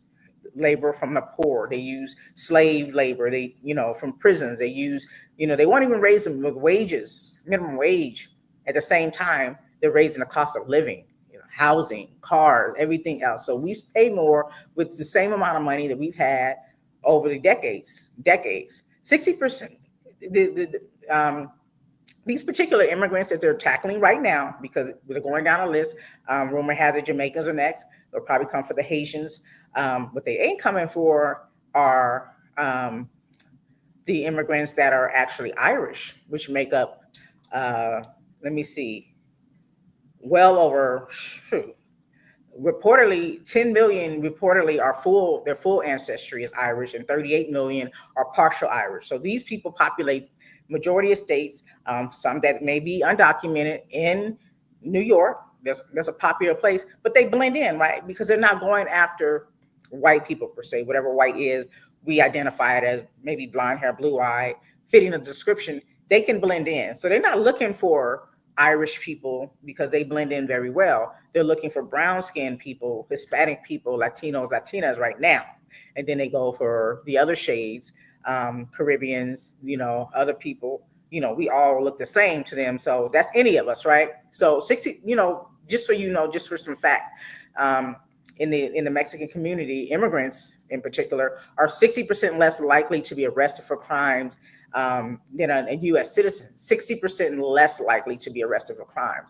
labor from the poor. They use slave labor. They, from prisons. They use, they won't even raise them with wages, minimum wage. At the same time, they're raising the cost of living, housing, cars, everything else. So we pay more with the same amount of money that we've had over the decades. 60%. These particular immigrants that they're tackling right now, because they're going down a list, rumor has it Jamaicans are next. They'll probably come for the Haitians. What they ain't coming for are the immigrants that are actually Irish, which make up, well over, reportedly 10 million their full ancestry is Irish, and 38 million are partial Irish. So these people populate majority of states, some that may be undocumented. In New York, there's a popular place, but they blend in, right? Because they're not going after white people per se. Whatever white is, we identify it as maybe blonde hair, blue eye, fitting the description. They can blend in. So they're not looking for Irish people because they blend in very well. They're looking for brown skinned people, Hispanic people, Latinas right now. And then they go for the other shades, Caribbeans, other people, we all look the same to them. So that's any of us, right? So 60, just so you know, just for some facts, um, in the Mexican community, immigrants in particular are 60% less likely to be arrested for crimes than a U.S. citizen. 60% less likely to be arrested for crimes.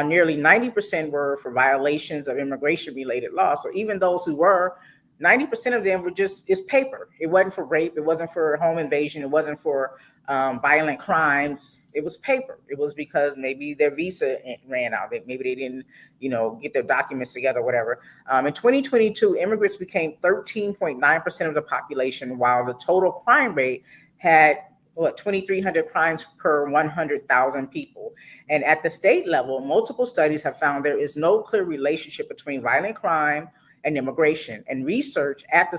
Nearly 90% were for violations of immigration-related laws. So even those who were, 90% of them were just is paper. It wasn't for rape. It wasn't for home invasion. It wasn't for violent crimes. It was paper. It was because maybe their visa ran out. Maybe they didn't, get their documents together, whatever. In 2022, immigrants became 13.9% of the population, while the total crime rate had 2,300 crimes per 100,000 people. And at the state level, multiple studies have found there is no clear relationship between violent crime and immigration. And research at the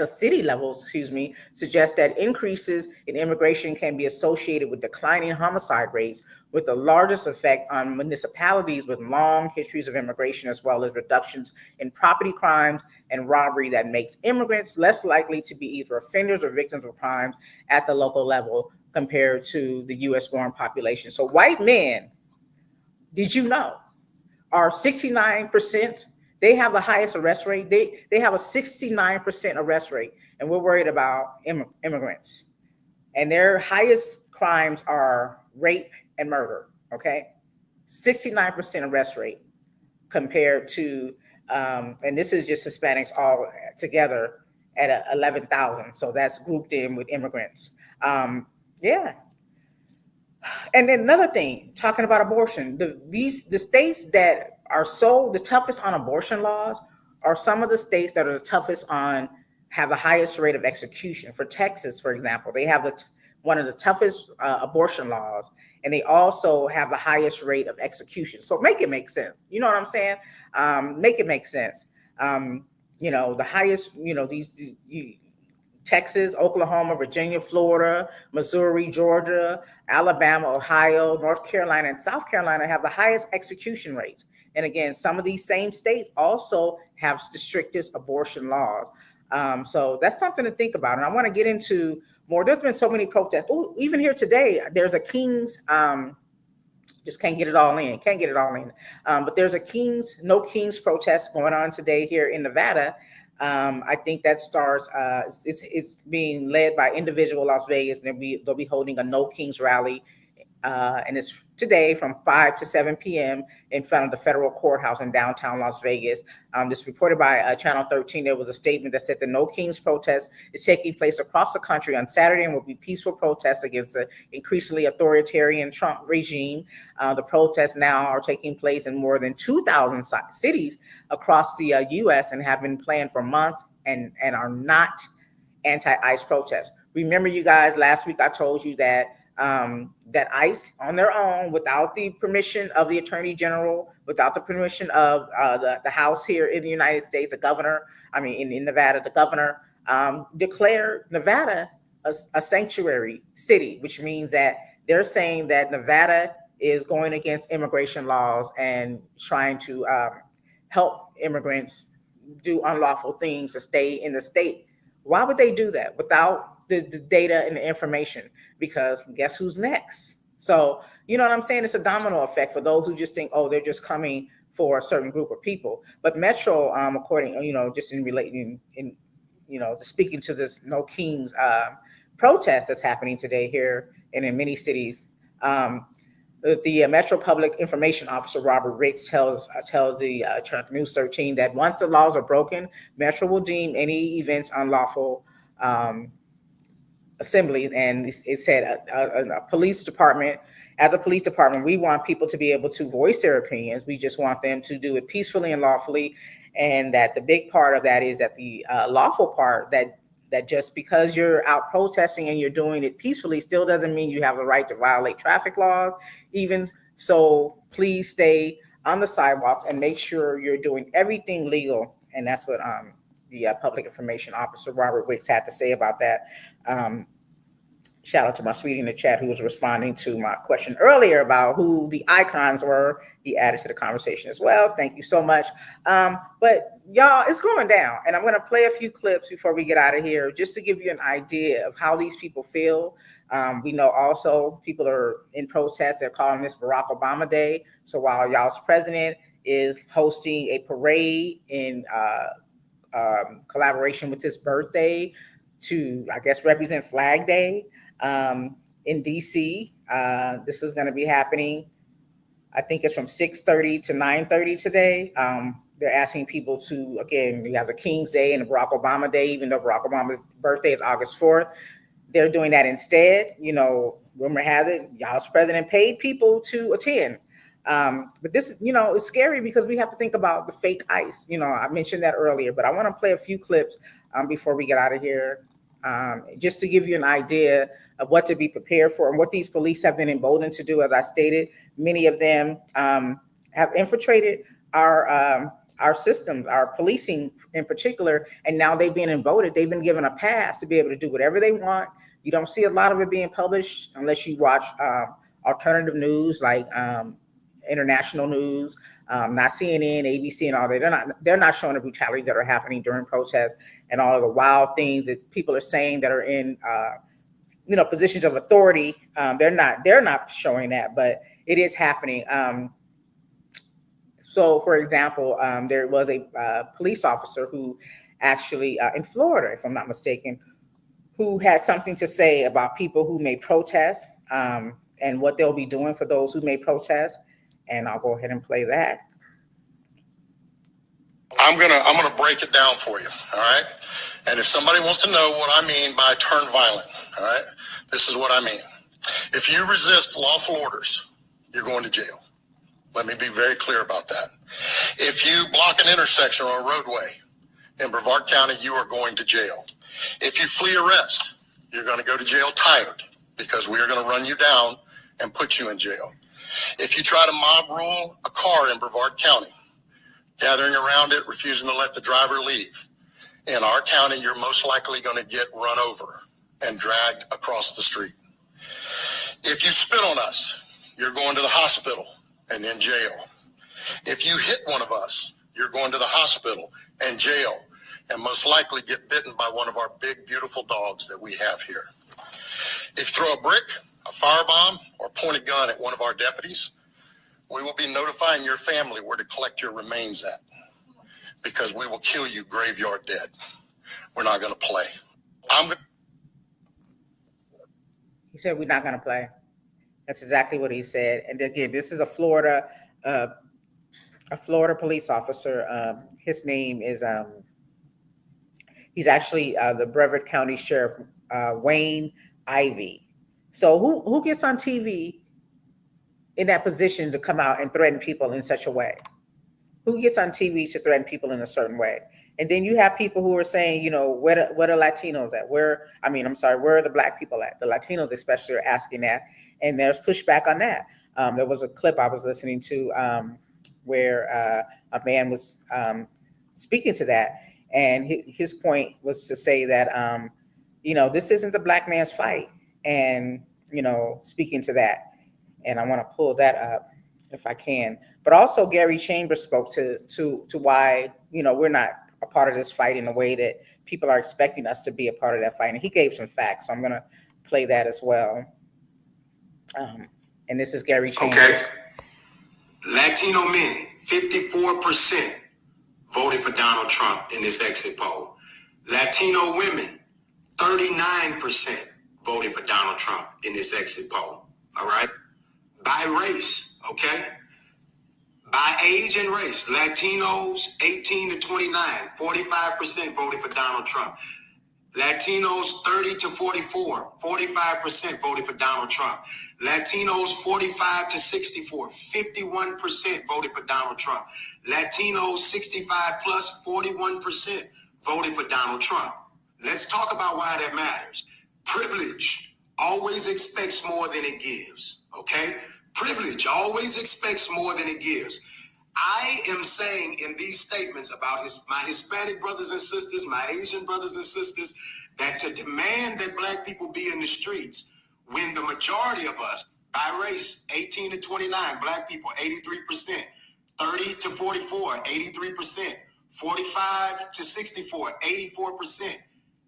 city levels, suggests that increases in immigration can be associated with declining homicide rates, with the largest effect on municipalities with long histories of immigration, as well as reductions in property crimes and robbery that makes immigrants less likely to be either offenders or victims of crimes at the local level compared to the US born population. So white men, did you know, are 69%. They have the highest arrest rate. They have a 69% arrest rate, and we're worried about immigrants. And their highest crimes are rape and murder. Okay, 69% arrest rate compared to, and this is just Hispanics all together at 11,000. So that's grouped in with immigrants. Yeah, and then another thing, talking about abortion, the states that are the toughest on abortion laws are some of the states that are the toughest on have the highest rate of execution. For Texas, for example, they have one of the toughest abortion laws, and they also have the highest rate of execution. So make it make sense. You know what I'm saying? Make it make sense. The highest, Texas, Oklahoma, Virginia, Florida, Missouri, Georgia, Alabama, Ohio, North Carolina, and South Carolina have the highest execution rates. And again, some of these same states also have the strictest abortion laws. So that's something to think about. And I want to get into more. There's been so many protests. Oh, even here today, there's a King's, just can't get it all in. Can't get it all in. But there's a No Kings protest going on today here in Nevada. I think that starts. It's being led by Individual Las Vegas, and they'll be holding a No Kings rally, and it's today from 5 to 7 p.m. in front of the federal courthouse in downtown Las Vegas. This reported by Channel 13. There was a statement that said the No Kings protest is taking place across the country on Saturday and will be peaceful protests against the increasingly authoritarian Trump regime. The protests now are taking place in more than 2,000 cities across the U.S. and have been planned for months and are not anti-ICE protests. Remember, you guys, last week I told you that that ICE on their own, without the permission of the Attorney General, without the permission of the House here in the United States, the governor, in Nevada, the governor declared Nevada a sanctuary city, which means that they're saying that Nevada is going against immigration laws and trying to help immigrants do unlawful things to stay in the state. Why would they do that without the data and the information? Because guess who's next? So, you know what I'm saying? It's a domino effect for those who just think, oh, they're just coming for a certain group of people. But Metro, according, just in relating, speaking to this No Kings protest that's happening today here and in many cities, the Metro Public Information Officer Robert Ricks tells the News 13 that once the laws are broken, Metro will deem any events unlawful assembly. And it said a police department, as a police department, we want people to be able to voice their opinions. We just want them to do it peacefully and lawfully. And that the big part of that is that the lawful part, that just because you're out protesting and you're doing it peacefully still doesn't mean you have the right to violate traffic laws. Even so, please stay on the sidewalk and make sure you're doing everything legal. And that's what the Public Information Officer Robert Wicks had to say about that. Shout out to my sweetie in the chat who was responding to my question earlier about who the icons were. He added to the conversation as well. Thank you so much. But y'all, it's going down. And I'm going to play a few clips before we get out of here just to give you an idea of how these people feel. We know also people are in protest. They're calling this Barack Obama Day. So while y'all's president is hosting a parade in collaboration with his birthday to, I guess, represent Flag Day in DC. This is going to be happening. I think it's from 6:30 to 9:30 today. They're asking people to, again, we have the King's Day and the Barack Obama Day, even though Barack Obama's birthday is August 4th. They're doing that instead. Rumor has it, y'all's president paid people to attend. But this, it's scary because we have to think about the fake ICE. I mentioned that earlier, but I want to play a few clips before we get out of here, just to give you an idea of what to be prepared for and what these police have been emboldened to do. As I stated, many of them have infiltrated our systems, our policing in particular, and now they've been emboldened. They've been given a pass to be able to do whatever they want. You don't see a lot of it being published unless you watch alternative news like international news, not CNN, ABC, and all that. They're not showing the brutalities that are happening during protests and all of the wild things that people are saying that are in positions of authority. They're not showing that, but it is happening. So, for example, there was a police officer who actually in Florida, if I'm not mistaken, who had something to say about people who may protest and what they'll be doing for those who may protest. And I'll go ahead and play that. I'm gonna break it down for you, all right? And if somebody wants to know what I mean by turn violent, all right, this is what I mean. If you resist lawful orders, you're going to jail. Let me be very clear about that. If you block an intersection or a roadway in Brevard County, you are going to jail. If you flee arrest, you're going to go to jail tired because we are going to run you down and put you in jail. If you try to mob rule a car in Brevard County, gathering around it, refusing to let the driver leave, in our county, you're most likely going to get run over and dragged across the street. If you spit on us, you're going to the hospital and in jail. If you hit one of us, you're going to the hospital and jail, and most likely get bitten by one of our big, beautiful dogs that we have here. If you throw a brick, a firebomb, or point a gun at one of our deputies, we will be notifying your family where to collect your remains at, because we will kill you graveyard dead. We're not going to play. He said we're not going to play. That's exactly what he said. And again, this is a Florida police officer. His name is he's actually the Brevard County Sheriff Wayne Ivey. So who gets on TV in that position to come out and threaten people in such a way? Who gets on TV to threaten people in a certain way? And then you have people who are saying, where the Latinos at? Where are the Black people at? The Latinos especially are asking that, and there's pushback on that. There was a clip I was listening to where a man was speaking to that, and his point was to say that this isn't the Black man's fight, and speaking to that. And I want to pull that up if I can. But also Gary Chambers spoke to why we're not a part of this fight in a way that people are expecting us to be a part of that fight. And he gave some facts, so I'm going to play that as well. And this is Gary Chambers. Okay. Latino men, 54% voted for Donald Trump in this exit poll. Latino women, 39% voted for Donald Trump in this exit poll. All right. By race, okay? By age and race, Latinos 18 to 29, 45% voted for Donald Trump. Latinos 30 to 44, 45% voted for Donald Trump. Latinos 45 to 64, 51% voted for Donald Trump. Latinos 65 plus, 41% voted for Donald Trump. Let's talk about why that matters. Privilege always expects more than it gives, okay? Privilege always expects more than it gives. I am saying in these statements about my Hispanic brothers and sisters, my Asian brothers and sisters, that to demand that Black people be in the streets, when the majority of us, by race, 18 to 29, black people, 83%, 30 to 44, 83%, 45 to 64, 84%,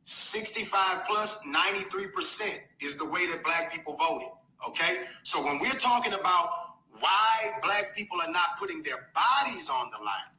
65 plus, 93% is the way that black people voted, okay? So when we're talking about why black people are not putting their bodies on the line,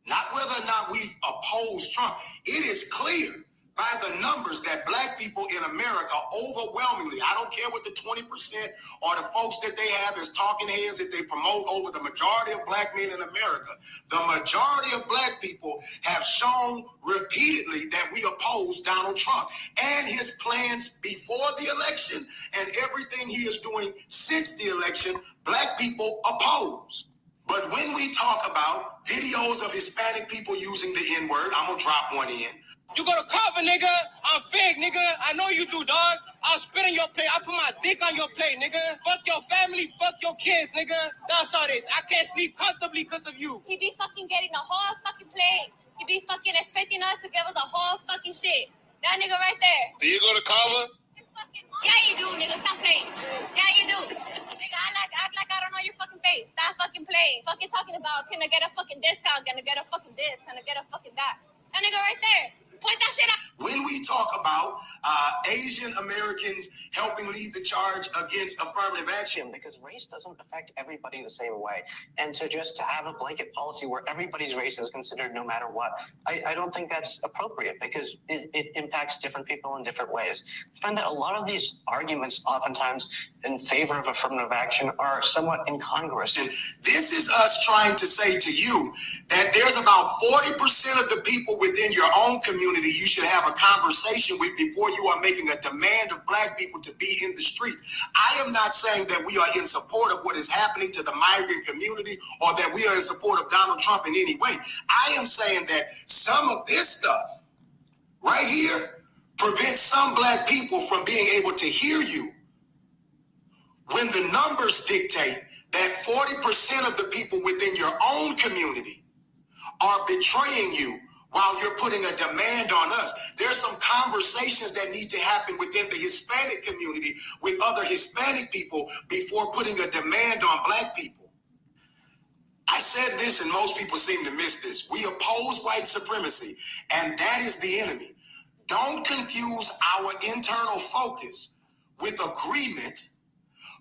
not whether or not we oppose Trump, it is clear by the numbers that black people in America overwhelmingly, I don't care what the 20% or the folks that they have as talking heads that they promote over the majority of black men in America, the majority of black people have shown repeatedly that we oppose Donald Trump and his plans before the election and everything he is doing since the election, black people oppose. But when we talk about videos of Hispanic people using the N-word, I'm gonna drop one in. You go to cover, nigga. I'm fake, nigga. I know you do, dog. I'll spit on your plate. I'll put my dick on your plate, nigga. Fuck your family. Fuck your kids, nigga. That's all this. I can't sleep comfortably because of you. He be fucking getting the whole fucking plate. He be fucking expecting us to give us a whole fucking shit. That nigga right there. Do you go to cover? It's fucking yeah, you do, nigga. Stop playing. Yeah, you do. Nigga, act like I don't know your fucking face. Stop fucking playing. Fucking talking about can I get a fucking discount? Can I get a fucking this? Can I get a fucking that? That nigga right there. Point that shit out. When we talk about Asian Americans helping lead the charge against affirmative action, because race doesn't affect everybody the same way. And to have a blanket policy where everybody's race is considered no matter what, I don't think that's appropriate because it impacts different people in different ways. I find that a lot of these arguments oftentimes in favor of affirmative action are somewhat incongruous. And this is us trying to say to you that there's about 40% of the people within your own community you should have a conversation with before you are making a demand of black people to be in the streets. I am not saying that we are in support of what is happening to the migrant community or that we are in support of Donald Trump in any way. I am saying that some of this stuff right here prevents some black people from being able to hear you when the numbers dictate that 40% of the people within your own community are betraying you while you're putting a demand on us. There's some conversations that need to happen within the Hispanic community with other Hispanic people before putting a demand on black people. I said this and most people seem to miss this. We oppose white supremacy, and that is the enemy. Don't confuse our internal focus with agreement.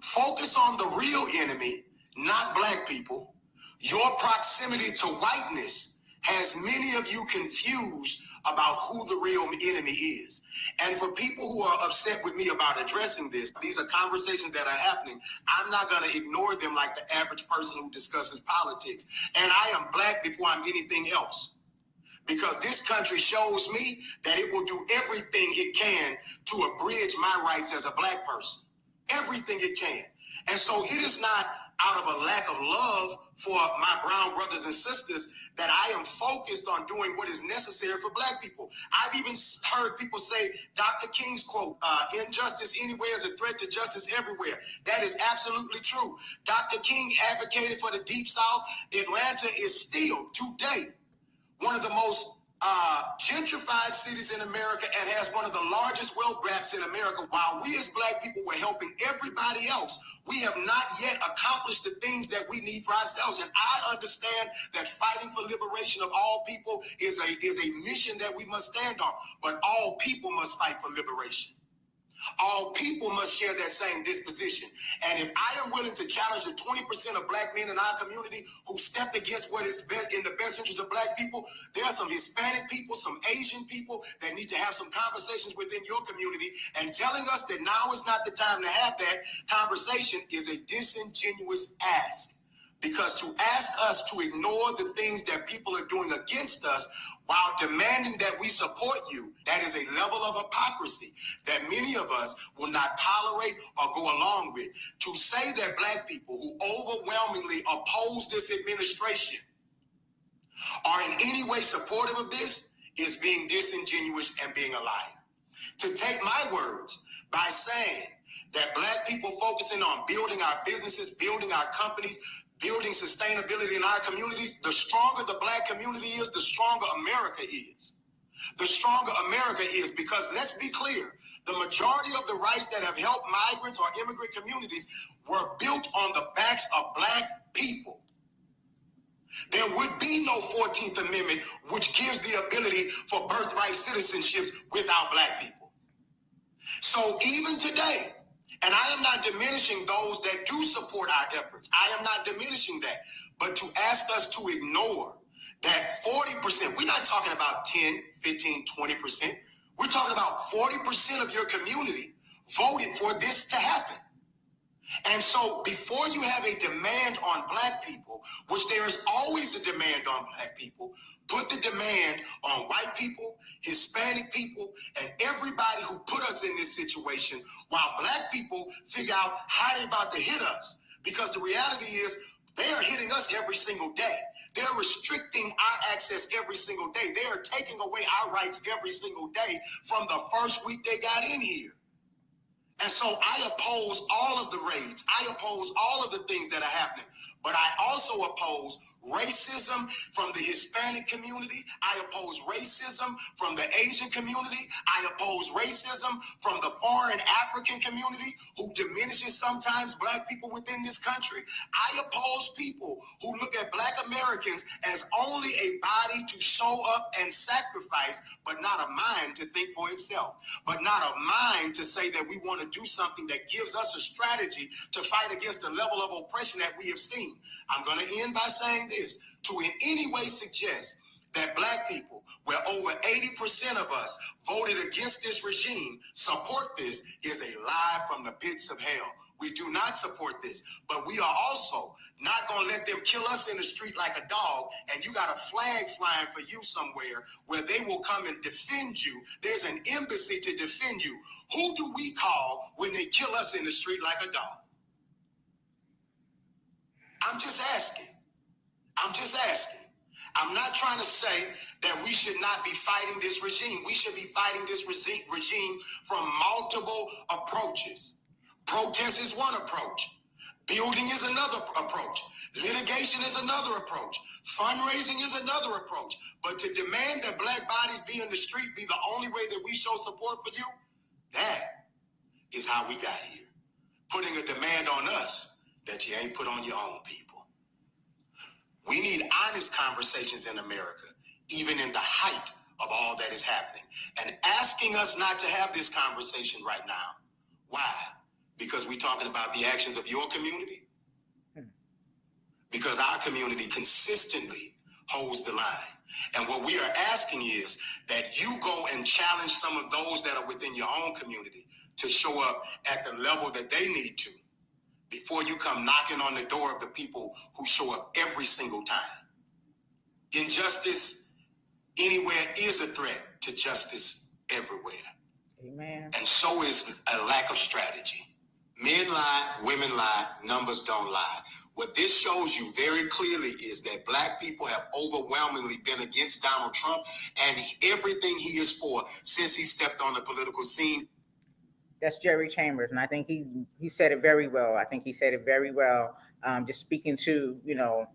Focus on the real enemy, not black people. Your proximity to whiteness has many of you confused about who the real enemy is. And for people who are upset with me about addressing this, these are conversations that are happening. I'm not going to ignore them like the average person who discusses politics. And I am black before I'm anything else. Because this country shows me that it will do everything it can to abridge my rights as a black person. Everything it can. And so it is not out of a lack of love for my brown brothers and sisters that I am focused on doing what is necessary for black people. I've even heard people say Dr. King's quote, injustice anywhere is a threat to justice everywhere. That is absolutely true. Dr. King advocated for the Deep South. Atlanta is still today one of the most gentrified cities in America and has one of the largest wealth gaps in America. While we as black people were helping everybody else, we have not yet accomplished the things that we need for ourselves. And I understand that fighting for liberation of all people is a mission that we must stand on. But all people must fight for liberation. All people must share that same disposition. And if I am willing to challenge the 20% of black men in our community who stepped against what is best in the best interest of black people, there are some Hispanic people, some Asian people that need to have some conversations within your community, and telling us that now is not the time to have that conversation is a disingenuous ask. Because to ask us to ignore the things that people are doing against us while demanding that we support you, that is a level of hypocrisy that many of us will not tolerate or go along with. To say that black people who overwhelmingly oppose this administration are in any way supportive of this is being disingenuous and being a liar. To take my words by saying that black people focusing on building our businesses, building our companies, building sustainability in our communities, the stronger the black community is, the stronger America is. The stronger America is, because let's be clear, The majority of the rights that have helped migrants or immigrant communities were built on the backs of Black people. There would be no 14th Amendment, which gives the ability for birthright citizenships without Black people. So even today, and I am not diminishing those that do support our efforts. I am not diminishing that. But to ask us to ignore that 40%, we're not talking about 10, 15, 20%. We're talking about 40% of your community voted for this to happen. And so before you have a demand on Black people, which there is always a demand on Black people, put the demand on white people, Hispanic people, and everybody who put us in this situation while Black people figure out how they about to hit us. Because the reality is they are hitting us every single day. They're restricting our access every single day. They are taking away our rights every single day from the first week they got in here. And so I oppose all of the raids. I oppose all of the things that are happening. But I also oppose racism from the Hispanic community. I oppose racism from the Asian community. I oppose racism from the foreign African community who diminishes sometimes Black people within this country. I oppose people who look at Black Americans as only a body to show up and sacrifice, but not a mind to think for itself, but not a mind to say that we want to do something that gives us a strategy to fight against the level of oppression that we have seen. I'm going to end by saying this: to in any way suggest that Black people, where over 80% of us voted against this regime, support this is a lie from the pits of hell. We do not support this, but we are also not going to let them kill us in the street like a dog, and you got a flag flying for you somewhere where they will come and defend you. There's an embassy to defend you. Who do we call when they kill us in the street like a dog? I'm just asking. I'm not trying to say that we should not be fighting this regime. We should be fighting this regime from multiple approaches. Protest is one approach. Building is another approach. Litigation is another approach. Fundraising is another approach. But to demand that Black bodies be in the street be the only way that we show support for you, that is how we got here. Putting a demand on us that you ain't put on your own people. We need honest conversations in America, even in the height of all that is happening. And asking us not to have this conversation right now. Why? Because we're talking about the actions of your community? Because our community consistently holds the line. And what we are asking is that you go and challenge some of those that are within your own community to show up at the level that they need to before you come knocking on the door of the people who show up every single time. Injustice anywhere is a threat to justice everywhere. Amen. And so is a lack of strategy. Men lie, women lie, numbers don't lie. What this shows you very clearly is that Black people have overwhelmingly been against Donald Trump and everything he is for since he stepped on the political scene. That's Jerry Chambers, and I think he said it very well. Just speaking to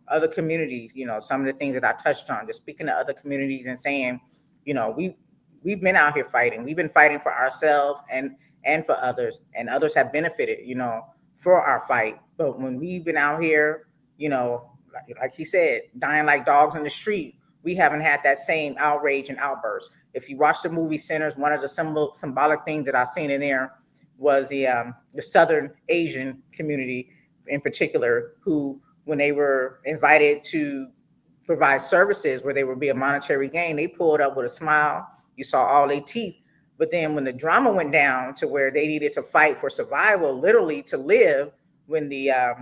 other communities, some of the things that I touched on. Just speaking to other communities and saying, we've been out here fighting. We've been fighting for ourselves and for others, and others have benefited, for our fight. But when we've been out here, like he said, dying like dogs in the street, we haven't had that same outrage and outburst. If you watch the movie Sinners, one of the symbolic things that I've seen in there was the Southern Asian community in particular, who, when they were invited to provide services where there would be a monetary gain, they pulled up with a smile. You saw all their teeth. But then when the drama went down to where they needed to fight for survival, literally to live, when the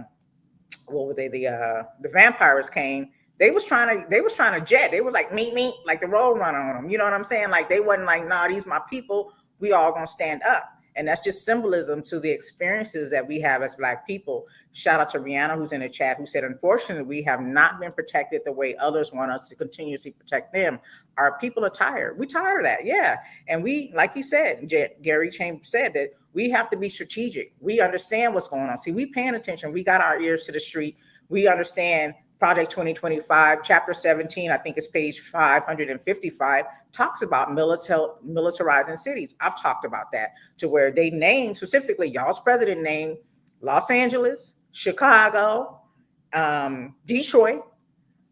vampires came, they was trying to jet. They was like meet, like the road runner on them. You know what I'm saying? Like they wasn't like, nah, these my people. We all gonna stand up. And that's just symbolism to the experiences that we have as Black people. Shout out to Rihanna, who's in the chat, who said, unfortunately, we have not been protected the way others want us to continuously protect them. Our people are tired. We're tired of that. Yeah. And we, like he said, Gary Chambers said that we have to be strategic. We understand what's going on. See, we paying attention. We got our ears to the street. We understand Project 2025, Chapter 17, I think it's page 555, talks about militarizing cities. I've talked about that to where they name specifically, y'all's president named Los Angeles, Chicago, Detroit,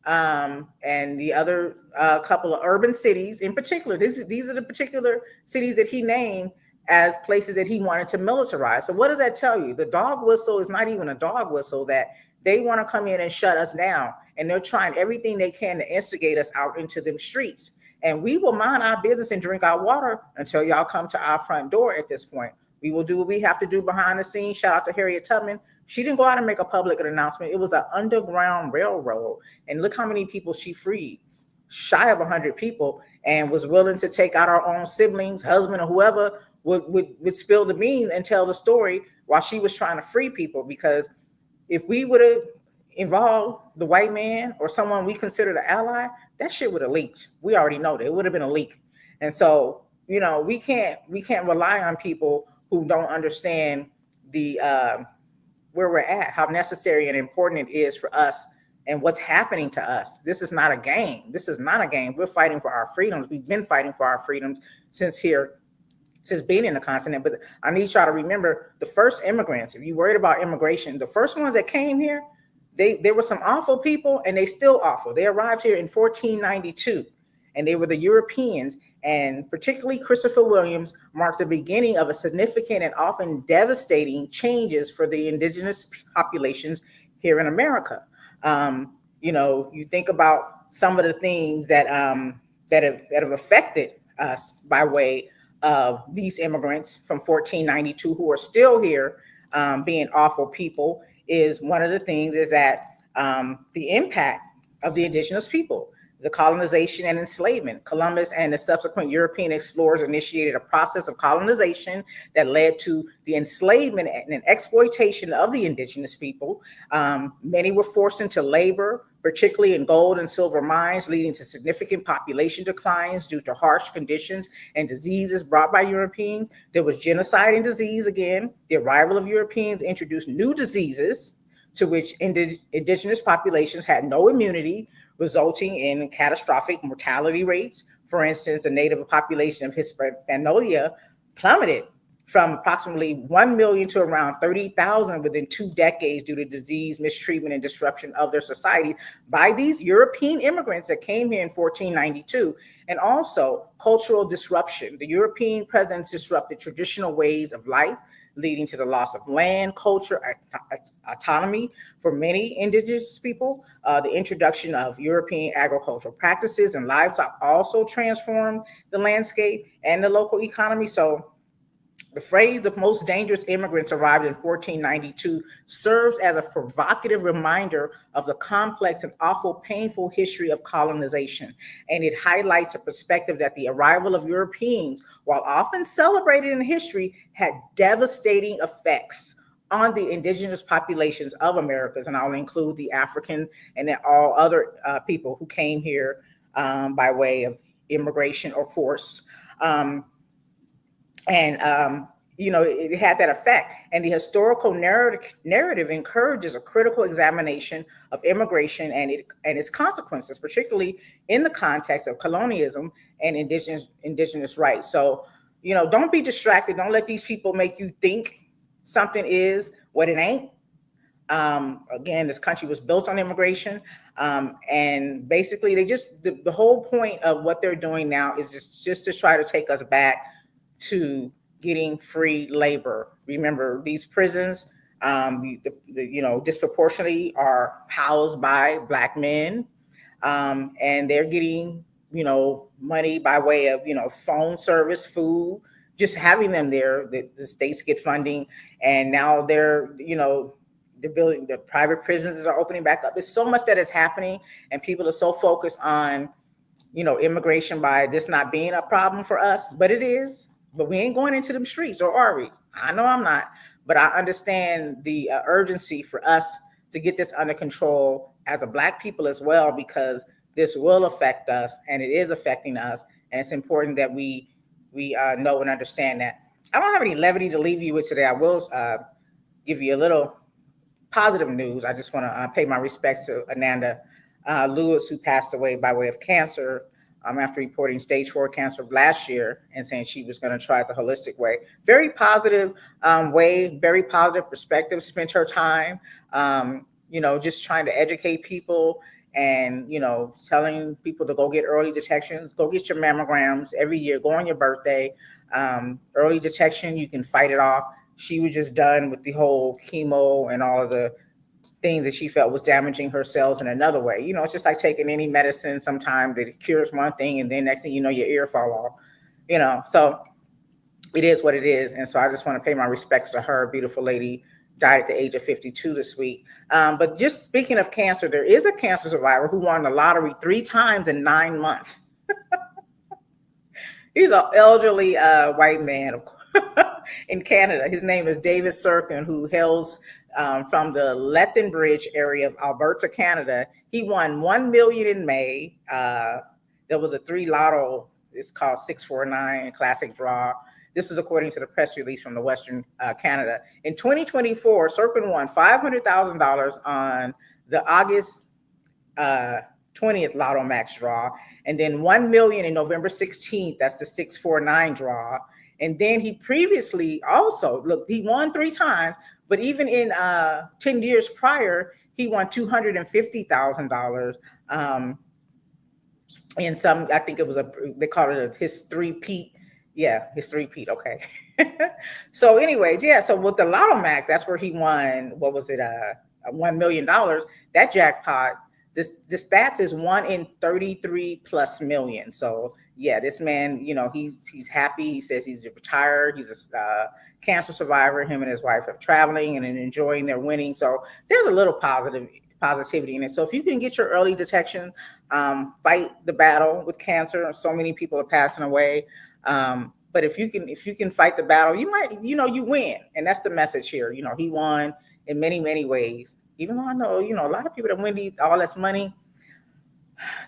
and the other couple of urban cities in particular. These are the particular cities that he named as places that he wanted to militarize. So what does that tell you? The dog whistle is not even a dog whistle, that they want to come in and shut us down. And they're trying everything they can to instigate us out into them streets. And we will mind our business and drink our water until y'all come to our front door at this point. We will do what we have to do behind the scenes. Shout out to Harriet Tubman. She didn't go out and make a public announcement. It was an underground railroad. And look how many people she freed, shy of 100 people, and was willing to take out our own siblings, husband, or whoever would spill the beans and tell the story while she was trying to free people. Because if we would have involved the white man or someone we considered an ally, that shit would have leaked. We already know that it would have been a leak. And so, we can't rely on people who don't understand the where we're at, how necessary and important it is for us and what's happening to us. This is not a game. This is not a game. We're fighting for our freedoms. We've been fighting for our freedoms since being in the continent. But I need y'all to remember the first immigrants, if you're worried about immigration, the first ones that came here, they were some awful people, and they still awful. They arrived here in 1492, and they were the Europeans. And particularly Christopher Williams marked the beginning of a significant and often devastating changes for the indigenous populations here in America. You think about some of the things that have affected us by way of these immigrants from 1492 who are still here, being awful people. Is one of the things is that the impact of the indigenous people. The colonization and enslavement. Columbus and the subsequent European explorers initiated a process of colonization that led to the enslavement and exploitation of the indigenous people. Many were forced into labor, particularly in gold and silver mines, leading to significant population declines due to harsh conditions and diseases brought by Europeans. There was genocide and disease again. The arrival of Europeans introduced new diseases to which indigenous populations had no immunity, resulting in catastrophic mortality rates. For instance, the native population of Hispaniola plummeted from approximately 1 million to around 30,000 within 2 decades due to disease, mistreatment, and disruption of their society by these European immigrants that came here in 1492. And also cultural disruption. The European presence disrupted traditional ways of life, leading to the loss of land, culture, autonomy for many indigenous people. The introduction of European agricultural practices and livestock also transformed the landscape and the local economy. So the phrase "the most dangerous immigrants arrived in 1492" serves as a provocative reminder of the complex and awful painful history of colonization. And it highlights a perspective that the arrival of Europeans, while often celebrated in history, had devastating effects on the indigenous populations of Americas. And I'll include the African and then all other people who came here by way of immigration or force. It had that effect. And the historical narrative encourages a critical examination of immigration and its consequences, particularly in the context of colonialism and indigenous rights. So, don't be distracted. Don't let these people make you think something is what it ain't. Again, this country was built on immigration. And basically the whole point of what they're doing now is just to try to take us back to getting free labor. Remember, these prisons, disproportionately are housed by Black men, and they're getting, money by way of, phone service, food, just having them there. The states get funding, and now they're building, the private prisons are opening back up. There's so much that is happening, and people are so focused on, immigration by this not being a problem for us, but it is. But we ain't going into them streets, or are we? I know I'm not, but I understand the urgency for us to get this under control as a Black people as well, because this will affect us, and it is affecting us, and it's important that we know and understand that. I don't have any levity to leave you with today. I will give you a little positive news, I just want to pay my respects to Ananda Lewis, who passed away by way of cancer after reporting stage 4 cancer last year and saying she was going to try it the holistic way. Very positive way, very positive perspective. Spent her time, just trying to educate people and, telling people to go get early detection, go get your mammograms every year, go on your birthday. Early detection, you can fight it off. She was just done with the whole chemo and all of the things that she felt was damaging her cells in another way. It's just like taking any medicine. Sometimes it cures one thing, and then next thing you know, your ear fall off. So it is what it is. And so I just want to pay my respects to her. Beautiful lady, died at the age of 52 this week. But just speaking of cancer, there is a cancer survivor who won the lottery 3 times in 9 months. He's an elderly white man, of course, in Canada. His name is David Sirkin, who hails from the Lethbridge area of Alberta, Canada. He won 1 million in May. There was a 3 lotto. It's called 649 Classic Draw. This is according to the press release from the Western Canada. In 2024, Sirkin won $500,000 on the August 20th Lotto Max draw, and then 1 million in November 16th. That's the 649 draw. And then he previously also, look, he won 3 times, but even in 10 years prior, he won $250,000 in some, I think it was they called it his 3-peat. Yeah, his 3-peat. Okay. So anyways, yeah. So with the Lotto Max, that's where he won, what was it? $1 million. That jackpot, the stats is 1 in 33 plus million. So yeah, this man, he's happy. He says he's retired. He's a cancer survivor. Him and his wife are traveling and enjoying their winning. So there's a little positivity in it. So if you can get your early detection, fight the battle with cancer. So many people are passing away. But if you can fight the battle, you might, you win. And that's the message here. He won in many, many ways. Even though I know, a lot of people that win all this money,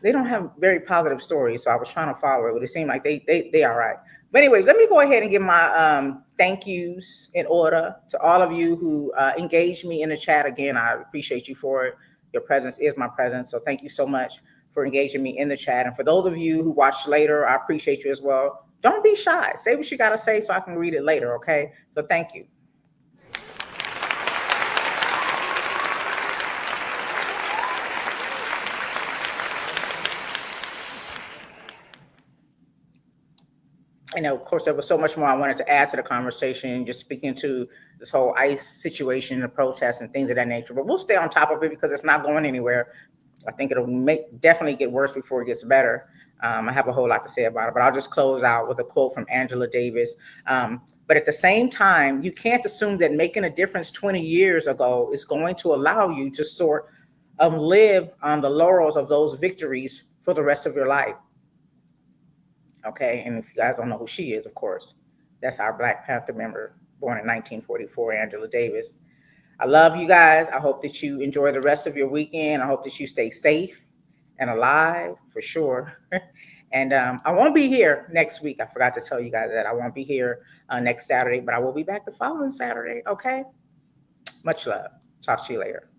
they don't have very positive stories. So I was trying to follow it, but it seemed like they all right. But anyways, let me go ahead and give my thank yous in order to all of you who engaged me in the chat. Again, I appreciate you for it. Your presence is my presence. So thank you so much for engaging me in the chat. And for those of you who watch later, I appreciate you as well. Don't be shy. Say what you got to say so I can read it later, okay? So thank you. And of course, there was so much more I wanted to add to the conversation, just speaking to this whole ICE situation, the protests and things of that nature. But we'll stay on top of it because it's not going anywhere. I think it'll definitely get worse before it gets better. I have a whole lot to say about it, but I'll just close out with a quote from Angela Davis. But at the same time, you can't assume that making a difference 20 years ago is going to allow you to live on the laurels of those victories for the rest of your life. Okay, and if you guys don't know who she is, of course, that's our Black Panther member, born in 1944, Angela Davis. I love you guys. I hope that you enjoy the rest of your weekend. I hope that you stay safe and alive for sure. And I won't be here next week. I forgot to tell you guys that I won't be here next Saturday, but I will be back the following Saturday. Okay, much love. Talk to you later.